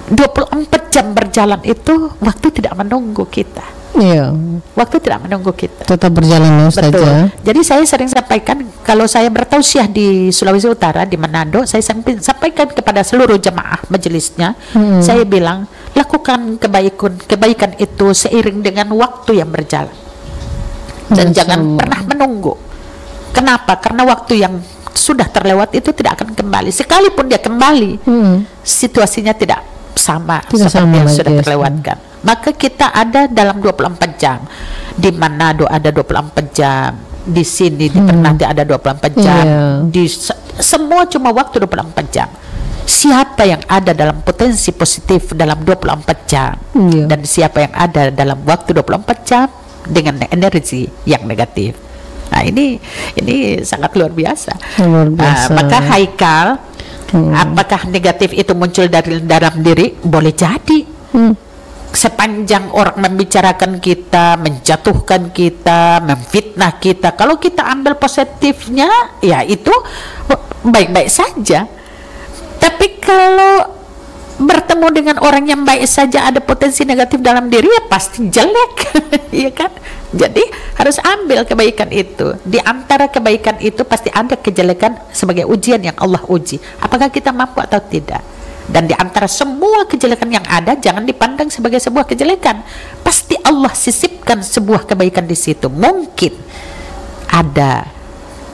24 jam berjalan itu waktu tidak menunggu kita. Iya. Waktu tidak menunggu kita. Tetap berjalan saja. Jadi saya sering sampaikan, kalau saya bertausiah di Sulawesi Utara, di Manado, saya sampaikan kepada seluruh jemaah majelisnya, saya bilang, lakukan kebaikan itu seiring dengan waktu yang berjalan. Dan jangan pernah menunggu. Kenapa? Karena waktu yang sudah terlewat itu tidak akan kembali. Sekalipun dia kembali, situasinya tidak sama seperti yang sudah terlewatkan. Maka kita ada dalam 24 jam. Di Manado ada 24 jam. Di sini di Ternate ada 24 jam. Di semua cuma waktu 24 jam. Siapa yang ada dalam potensi positif dalam 24 jam, dan siapa yang ada dalam waktu 24 jam dengan energi yang negatif. Nah, ini sangat luar biasa. Maka Haikal, apakah negatif itu muncul dari dalam diri? Boleh jadi. Sepanjang orang membicarakan kita, menjatuhkan kita, memfitnah kita, kalau kita ambil positifnya, ya itu baik-baik saja. Tapi kalau bertemu dengan orang yang baik saja ada potensi negatif dalam diri, ya pasti jelek. Iya kan? Jadi harus ambil kebaikan itu. Di antara kebaikan itu pasti ada kejelekan sebagai ujian yang Allah uji. Apakah kita mampu atau tidak? Dan di antara semua kejelekan yang ada, jangan dipandang sebagai sebuah kejelekan. Pasti Allah sisipkan sebuah kebaikan di situ. Mungkin ada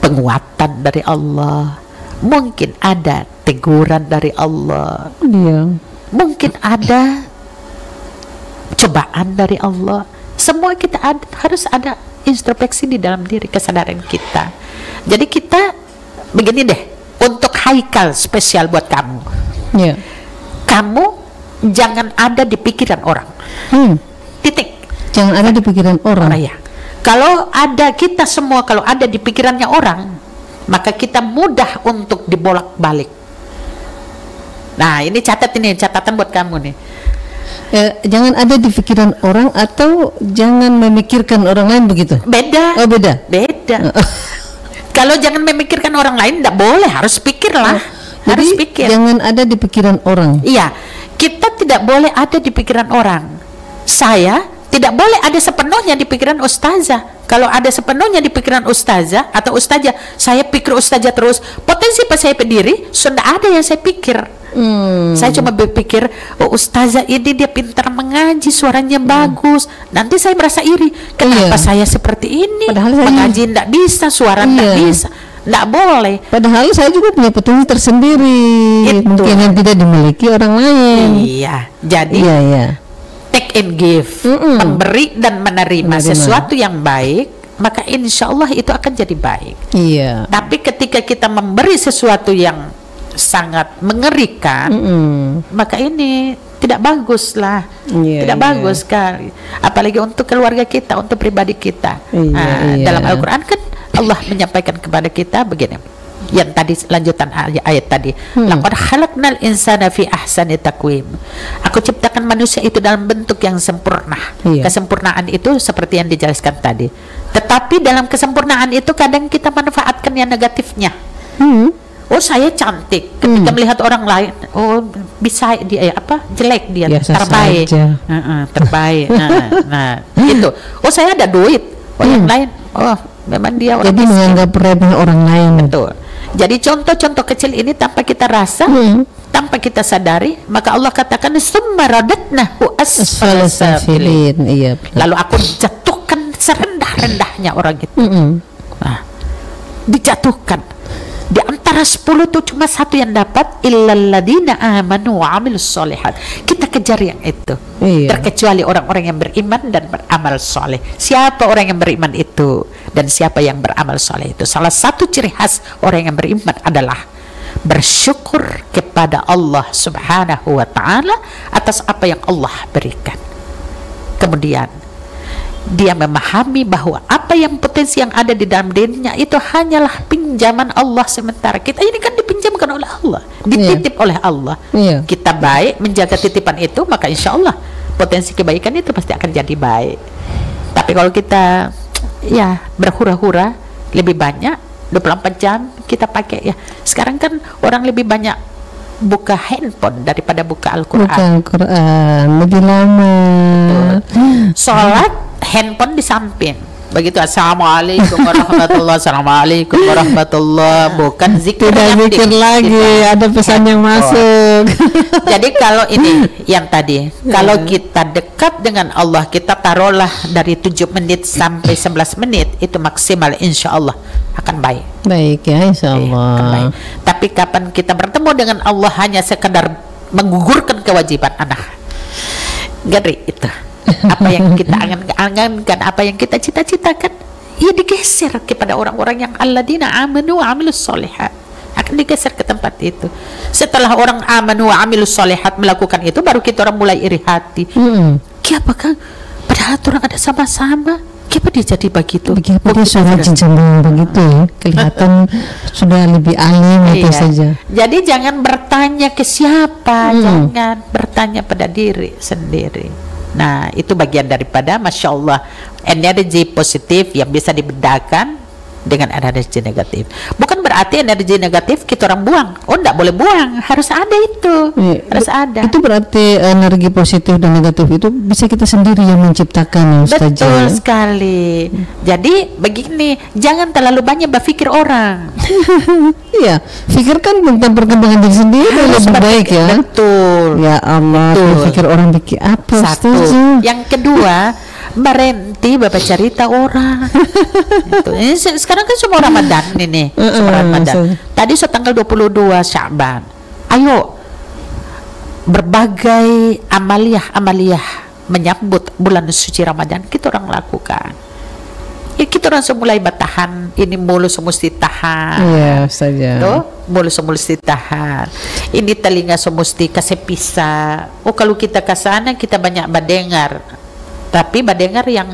penguatan dari Allah, mungkin ada teguran dari Allah, mungkin ada cobaan dari Allah. Semua kita harus ada introspeksi di dalam diri, kesadaran kita. Jadi kita begini deh, untuk Haikal spesial buat kamu. Kamu jangan ada di pikiran orang. Titik. Jangan ada di pikiran orang. Kalau ada kita semua, kalau ada di pikirannya orang, maka kita mudah untuk dibolak-balik. Nah, ini catatan buat kamu nih. Jangan ada di pikiran orang atau jangan memikirkan orang lain, begitu? Beda. Oh, beda. Kalau jangan memikirkan orang lain, tidak boleh, harus pikirlah. Harus pikir. Jangan ada di pikiran orang. Iya, kita tidak boleh ada di pikiran orang. Saya tidak boleh ada sepenuhnya di pikiran ustazah. Kalau ada sepenuhnya di pikiran ustazah atau ustazah, saya pikir ustazah terus, potensi pas saya berdiri sudah ada yang saya pikir. Saya cuma berpikir, oh ustazah ini dia pintar mengaji, suaranya bagus. Nanti saya merasa iri, kenapa saya seperti ini? Padahal mengaji tidak bisa, suara tidak bisa. Nggak boleh. Padahal saya juga punya potensi tersendiri, Itu. mungkin yang tidak dimiliki orang lain. Iya, jadi Iya, iya. take and give, memberi dan menerima sesuatu yang baik, maka insya Allah itu akan jadi baik. Iya. Tapi ketika kita memberi sesuatu yang sangat mengerikan, maka ini tidak bagus lah. Iya, Tidak iya. bagus sekali. Apalagi untuk keluarga kita, untuk pribadi kita. Iya, iya. Dalam Al-Quran kan Allah menyampaikan kepada kita begini, yang tadi lanjutan ayat tadi, laqad khalaqnal insana fi ahsani taqwim. Aku ciptakan manusia itu dalam bentuk yang sempurna. Iya. Kesempurnaan itu seperti yang dijelaskan tadi. Tetapi dalam kesempurnaan itu kadang kita manfaatkan yang negatifnya. Oh, saya cantik. Ketika melihat orang lain, oh bisa dia jelek dia, Biasa terbaik. saja. Terbaik. Nah, itu. Oh, saya ada duit. Oh, yang lain, oh memang dia orang Jadi miskin. menganggap remeh orang lain. Betul. Jadi contoh-contoh kecil ini tanpa kita rasa, tanpa kita sadari, maka Allah katakan summa radatnahu asfala safilin. Asfalsafilin. Iya. Lalu aku jatuhkan serendah-rendahnya orang itu. Nah, dijatuhkan. Di antara 10 itu cuma satu yang dapat, illalladzina amanu wa amilus solihat. Kita kejar yang itu. Iya. Terkecuali orang-orang yang beriman dan beramal soleh. Siapa orang yang beriman itu dan siapa yang beramal soleh itu? Salah satu ciri khas orang yang beriman adalah bersyukur kepada Allah Subhanahu wa ta'ala atas apa yang Allah berikan. Kemudian dia memahami bahwa apa yang potensi yang ada di dalam dirinya itu hanyalah pinjaman Allah sementara. Kita ini kan dipinjamkan oleh Allah, dititip oleh Allah. Iya. Kita baik menjaga titipan itu, maka insya Allah potensi kebaikan itu pasti akan jadi baik. Tapi kalau kita ya berhura-hura lebih banyak 24 jam kita pakai ya. Sekarang kan orang lebih banyak buka handphone daripada buka Al-Quran. Bukan Quran, lebih lama. Sholat handphone di samping. Begitu, assalamualaikum warahmatullahi, assalamualaikum warahmatullahi, bukan zikir Tidak yang mikir lagi, kita ada pesan yang handphone. masuk. Jadi kalau ini yang tadi, kalau kita dekat dengan Allah, kita taruhlah dari 7 menit sampai 11 menit, itu maksimal, insya Allah akan baik. Baik ya, insya Akan Allah. baik. Tapi kapan kita bertemu dengan Allah hanya sekadar menggugurkan kewajiban anak, ngeri itu. Apa yang kita angan-angankan, apa yang kita cita-citakan, ya digeser kepada orang-orang yang alladzina amanu wa amilus solihat, akan digeser ke tempat itu. Setelah orang amanu wa amilus solihat melakukan itu, baru kita orang mulai iri hati. Kenapa kan? Padahal orang ada sama-sama. Kenapa dia jadi begitu? Begitu Oh, dia kita suara sudah- jenjang begitu ya, kelihatan sudah lebih alim itu Iya. saja. Jadi jangan bertanya ke siapa, jangan bertanya pada diri sendiri. Nah, itu bagian daripada Masya Allah energi positif yang bisa dibedakan dengan energi negatif. Bukan berarti energi negatif kita orang buang. Oh, enggak boleh buang, harus ada itu. Iya, Harus ada. Itu berarti energi positif dan negatif itu bisa kita sendiri yang menciptakan ya, Ustazah. Betul sekali. Jadi begini, jangan terlalu banyak berpikir orang. Iya, pikirkan tentang perkembangan diri sendiri Harus lebih baik ya. Betul. Ya Allah, Betul. pikir orang bikin apa? Satu. Ustazah? Yang kedua, berhenti bapak cerita orang. Itu. Ini sekarang kan semua Ramadan ini, semua Ramadan. Tadi tanggal 22 Sya'ban. Ayo berbagai amaliyah menyambut bulan suci Ramadan kita orang lakukan. Ya kita orang semulai bertahan, ini mulut semesti tahan. Iya, Ustazah. Tuh, mulut semesti tahan. Ini telinga semesti kasih pisah. Oh, kalau kita ke sana kita banyak mendengar. Tapi mendengar yang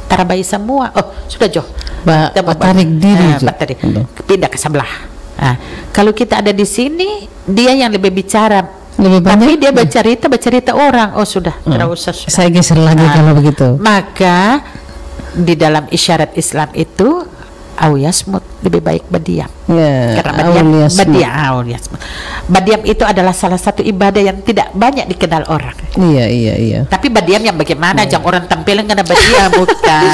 tarabai semua. Oh, sudah Jo. Kita mau tarik diri, Jo. tarik. Pindah ke sebelah. Nah, kalau kita ada di sini, dia yang lebih bicara. Lebih Tapi banyak dia bercerita orang. Oh, sudah, tidak usah. Sudah. saya geser lagi Nah, kalau begitu. Maka di dalam isyarat Islam itu awiyasmut, lebih baik berdiam. Ya, Karena badiam itu adalah salah satu ibadah yang tidak banyak dikenal orang. Iya. Tapi badiam yang bagaimana? Jangan orang tampilin karena badiam, bukan.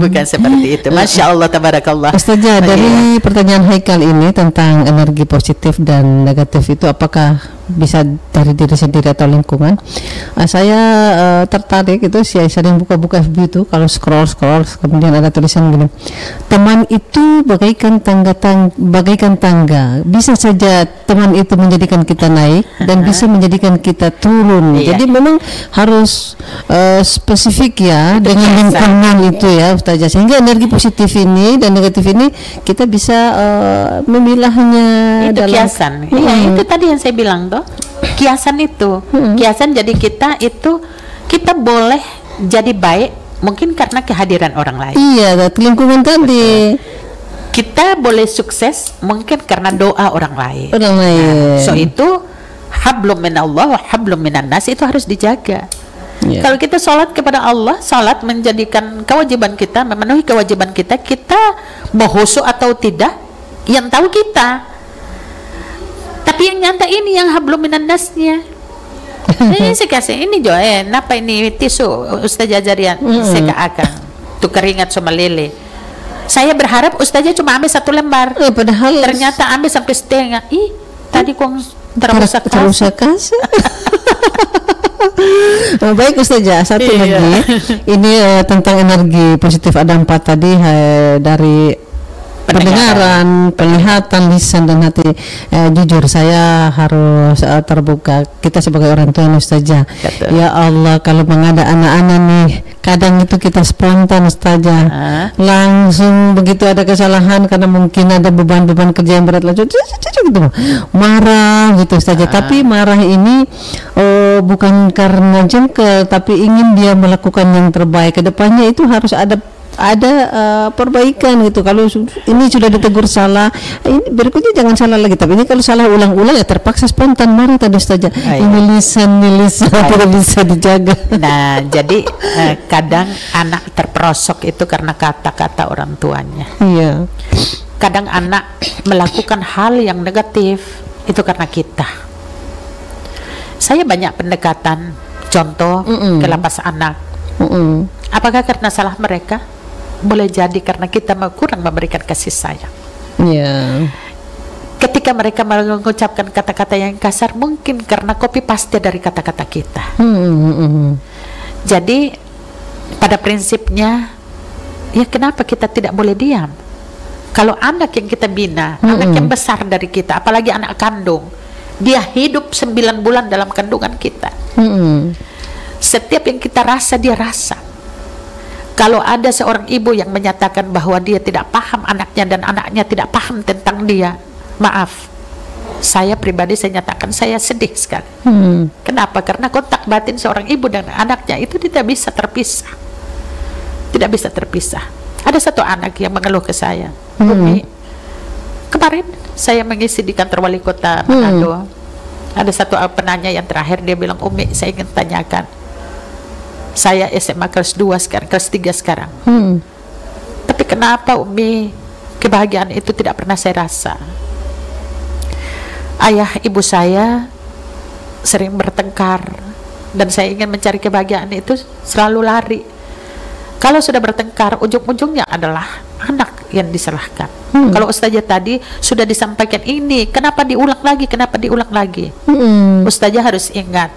Bukan seperti itu. Masya Allah, tabarakallah. Ustazah, Oh, dari pertanyaan Haikal ini tentang energi positif dan negatif itu apakah bisa dari diri sendiri atau lingkungan? Saya tertarik itu, saya sering buka-buka FB itu, kalau scroll kemudian ada tulisan gini, teman itu itu bagaikan tangga. Bisa saja teman itu menjadikan kita naik dan bisa menjadikan kita turun. Iya. Jadi memang harus spesifik ya Itu dengan kiasan. lingkungan itu ya Ustazah. Sehingga energi positif ini dan negatif ini kita bisa memilahnya Itu dalam kiasan. Iya, itu tadi yang saya bilang toh. Kiasan itu. Kiasan jadi kita boleh jadi baik mungkin karena kehadiran orang lain. Iya, lingkungan tadi. Kita boleh sukses mungkin karena doa orang lain. Orang lain. So itu hablum minallah wa hablum minan nas itu harus dijaga. Iya. Kalau kita sholat kepada Allah, sholat menjadikan kewajiban kita, memenuhi kewajiban kita mau khusyuk atau tidak, yang tahu kita. Tapi yang nyata ini yang hablum minan nasnya. Ini saya kasih ini napa ini tisu Ustazah Jarian, saya akan tuh keringat sama lele. Saya berharap Ustazah cuma ambil 1 lembar, Padahal ternyata ambil sampai setengah. Ih, tadi kok terus kasih. Baik Ustazah, satu lagi ini tentang energi positif ada 4 tadi dari pendengaran, penglihatan, lisan dan hati. Jujur saya harus terbuka. Kita sebagai orang tua Ustazah. Betul. Ya Allah, kalau mengada anak-anak nih, kadang itu kita spontan Ustazah. Langsung begitu ada kesalahan karena mungkin ada beban-beban kerja yang berat gitu. Marah gitu Ustazah. Tapi marah ini bukan karena jengkel, tapi ingin dia melakukan yang terbaik. Kedepannya itu harus ada perbaikan gitu. Kalau ini sudah ditegur salah, ini berikutnya jangan salah lagi. Tapi ini kalau salah ulang-ulang ya terpaksa spontan marah tadi Ustazah. Ini lisan tidak bisa dijaga. Nah, jadi kadang anak terperosok itu karena kata-kata orang tuanya. Iya. Kadang anak melakukan hal yang negatif itu karena kita. Saya banyak pendekatan, contoh ke lapas anak. Apakah karena salah mereka? Boleh jadi karena kita kurang memberikan kasih sayang. Iya. Ketika mereka mengucapkan kata-kata yang kasar, mungkin karena copy paste dari kata-kata kita. Jadi pada prinsipnya, ya kenapa kita tidak boleh diam? Kalau anak yang kita bina, anak yang besar dari kita, apalagi anak kandung, dia hidup 9 bulan dalam kandungan kita. Setiap yang kita rasa dia rasa. Kalau ada seorang ibu yang menyatakan bahwa dia tidak paham anaknya dan anaknya tidak paham tentang dia, maaf, saya pribadi saya nyatakan saya sedih sekali. Kenapa? Karena kontak batin seorang ibu dan anaknya itu tidak bisa terpisah. Tidak bisa terpisah. Ada satu anak yang mengeluh ke saya, Umi, kemarin saya mengisi di kantor wali kota Manado. Ada satu penanya yang terakhir, dia bilang, Umi, saya ingin tanyakan, saya SMA kelas 2 sekarang, kelas 3 sekarang. Tapi kenapa Umi kebahagiaan itu tidak pernah saya rasa? Ayah ibu saya sering bertengkar dan saya ingin mencari kebahagiaan itu selalu lari. Kalau sudah bertengkar, ujung-ujungnya adalah anak yang disalahkan. Kalau Ustazah tadi sudah disampaikan ini, kenapa diulang lagi? Kenapa diulang lagi? Ustazah harus ingat,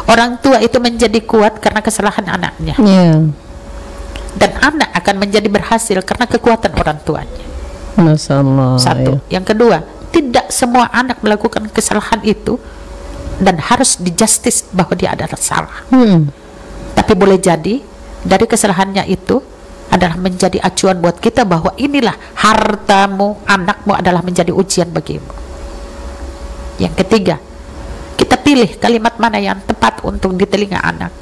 orang tua itu menjadi kuat karena kesalahan anaknya. Dan anak akan menjadi berhasil karena kekuatan orang tuanya. Masya Allah. Satu. Yang kedua, tidak semua anak melakukan kesalahan itu dan harus dijustice bahwa dia adalah salah. Tapi boleh jadi dari kesalahannya itu adalah menjadi acuan buat kita bahwa inilah hartamu, anakmu adalah menjadi ujian bagimu. Yang ketiga, kita pilih kalimat mana yang tepat untuk di telinga anak.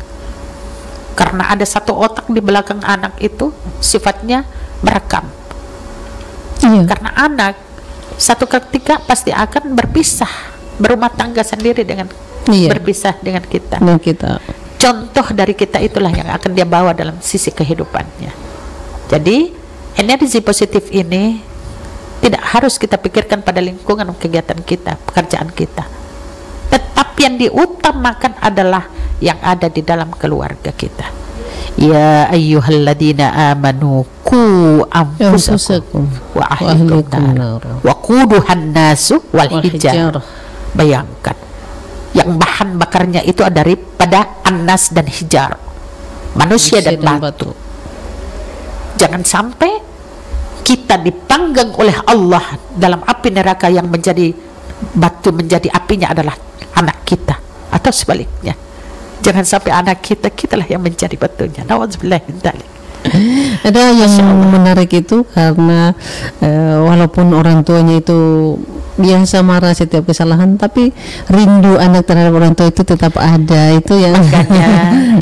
Karena ada satu otak di belakang anak itu sifatnya merekam. Karena anak satu ketika pasti akan berpisah, berumah tangga sendiri dengan berpisah dengan kita. Contoh dari kita itulah yang akan dia bawa dalam sisi kehidupannya. Jadi energi positif ini tidak harus kita pikirkan pada lingkungan kegiatan kita, pekerjaan kita. Tetapi yang diutamakan adalah yang ada di dalam keluarga kita. Ya ayyuhalladzina amanu qu anfusakum wa ahlikum nar wa quduhan nasu wal hijarah. Bayangkan, yang bahan bakarnya itu daripada annas dan hijar, manusia dan batu. Jangan sampai kita kita dipanggang oleh Allah dalam api neraka yang menjadi batu menjadi apinya adalah anak kita, atau sebaliknya. Jangan sampai anak kitalah yang menjadi batunya. Nauzubillah min dzalik. Ada yang menarik itu karena walaupun orang tuanya itu biasa marah setiap kesalahan, tapi rindu anak terhadap orang tua itu tetap ada. Itu yang makanya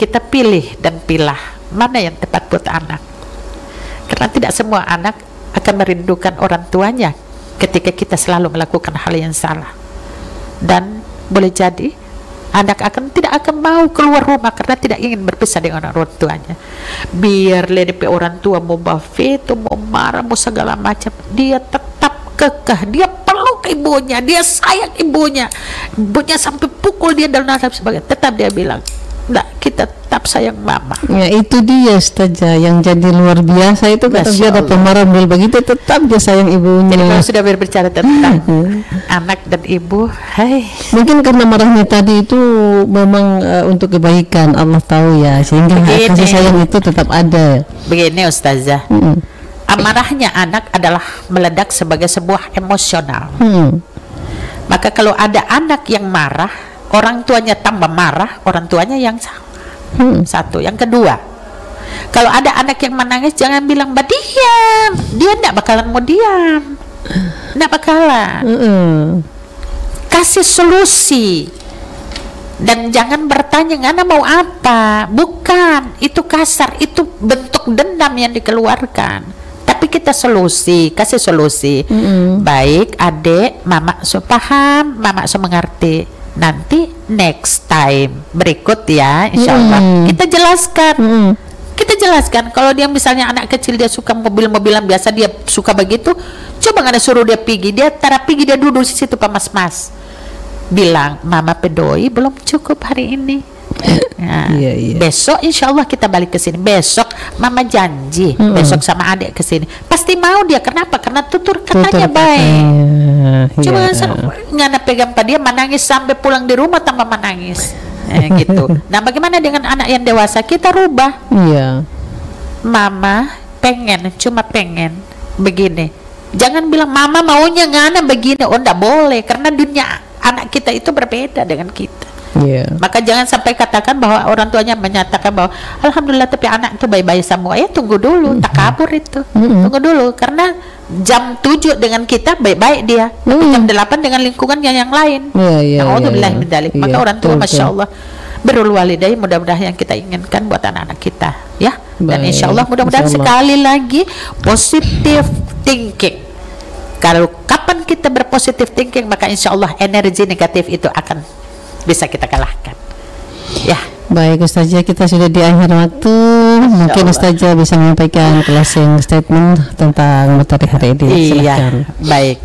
kita pilih dan pilah mana yang tepat buat anak, karena tidak semua anak akan merindukan orang tuanya ketika kita selalu melakukan hal yang salah. Dan boleh jadi anak tidak akan mau keluar rumah karena tidak ingin berpisah dengan orang tuanya. Biar DP orang tua mau bafeto, mau marah, mau segala macam, dia tetap kekeh, dia peluk ibunya, dia sayang ibunya sampai pukul dia dan lain sebagainya, tetap dia bilang, "Enggak, kita tetap sayang mama." Ya itu dia Ustazah yang jadi luar biasa itu, kata dia ada pemarah begitu tetap dia sayang ibunya. Jadi kalau sudah berbicara tentang anak dan ibu, mungkin karena marahnya tadi itu memang untuk kebaikan, Allah tahu ya, sehingga kasih sayang itu tetap ada. Begini Ustazah, amarahnya anak adalah meledak sebagai sebuah emosional. Maka kalau ada anak yang marah, orang tuanya tambah marah, orang tuanya yang satu. Yang kedua, kalau ada anak yang menangis, jangan bilang diam, dia tidak bakalan mau diam, tidak bakalan. Kasih solusi, dan jangan bertanya ngana mau apa, bukan itu kasar, itu bentuk dendam yang dikeluarkan. Tapi kita kasih solusi. Baik adik, mama so paham, mama so mengerti. Nanti next time berikut ya, insya Allah kita jelaskan. Kalau dia misalnya anak kecil, dia suka mobil-mobilan biasa, dia suka begitu, coba nggak ada suruh dia pergi, dia duduk di situ Pak Mas, bilang mama pedoi belum cukup hari ini. Nah, besok insya Allah kita balik ke sini. Besok mama janji besok sama adik ke sini. Pasti mau dia. Kenapa? Karena tutur katanya baik. Cuma ngana pegang pada dia menangis sampai pulang di rumah tambah menangis. Gitu. Nah, bagaimana dengan anak yang dewasa? Kita rubah. Mama cuma pengen begini. Jangan bilang mama maunya ngana begini. Oh, enggak boleh, karena dunia anak kita itu berbeda dengan kita. Maka jangan sampai katakan bahwa orang tuanya menyatakan bahwa alhamdulillah tapi anak itu baik-baik semua. Tunggu dulu, tak kabur itu. Tunggu dulu, karena jam 7 dengan kita baik-baik dia, tapi jam 8 dengan lingkungannya yang lain. Alhamdulillah min dzalik. Maka orang tua Masya Allah birrul walidain, mudah-mudahan yang kita inginkan buat anak-anak kita ya. Dan insya Allah mudah-mudahan sekali lagi positive thinking. Kalau kapan kita berpositif thinking, maka insya Allah energi negatif itu akan bisa kita kalahkan ya. Baik Ustazah, kita sudah di akhir waktu. Mungkin Ustazah bisa menyampaikan closing statement tentang materi hari ini. Silakan. Baik,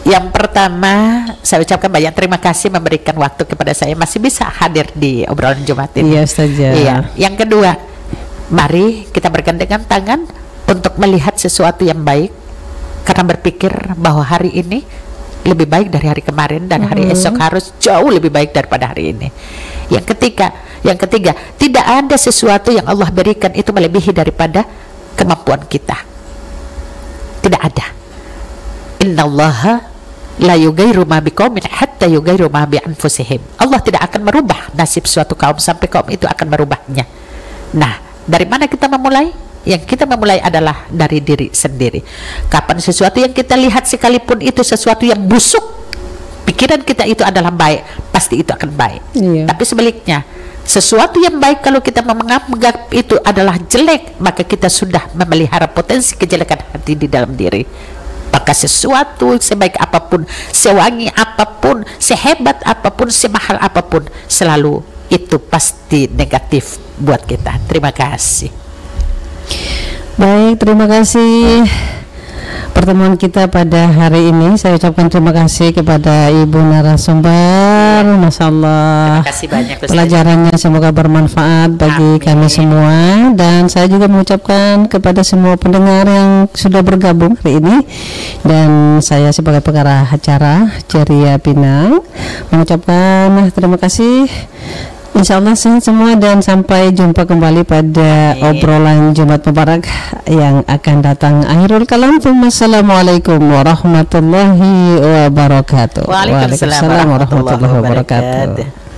yang pertama saya ucapkan banyak terima kasih memberikan waktu kepada saya, masih bisa hadir di obrolan Jumat ini. Ustazah. Yang kedua, mari kita bergandengan tangan untuk melihat sesuatu yang baik, karena berpikir bahwa hari ini lebih baik dari hari kemarin, dan hari esok harus jauh lebih baik daripada hari ini. Yang ketiga, tidak ada sesuatu yang Allah berikan itu melebihi daripada kemampuan kita. Tidak ada. Innallaha la yughayyiru ma biqaumin hatta yughayyiru ma bi anfusihim. Allah tidak akan merubah nasib suatu kaum sampai kaum itu akan merubahnya. Nah, dari mana kita memulai? Yang kita memulai adalah dari diri sendiri. Kapan sesuatu yang kita lihat sekalipun itu sesuatu yang busuk, pikiran kita itu adalah baik, pasti itu akan baik. Tapi sebaliknya, sesuatu yang baik kalau kita menganggap itu adalah jelek, maka kita sudah memelihara potensi kejelekan hati di dalam diri. Maka sesuatu sebaik apapun, sewangi apapun, sehebat apapun, semahal apapun, selalu itu pasti negatif buat kita. Terima kasih. Baik, terima kasih pertemuan kita pada hari ini. Saya ucapkan terima kasih kepada Ibu narasumber. Masya Allah, terima kasih banyak, pelajarannya semoga bermanfaat bagi kami semua. Dan saya juga mengucapkan kepada semua pendengar yang sudah bergabung hari ini, dan saya sebagai pengarah acara Ceria Pinang mengucapkan terima kasih Insya Allah sehat semua dan sampai jumpa kembali pada obrolan Jumat Mubarak yang akan datang. Akhirul kalam. Assalamualaikum warahmatullahi wabarakatuh. Waalaikumsalam warahmatullahi wabarakatuh.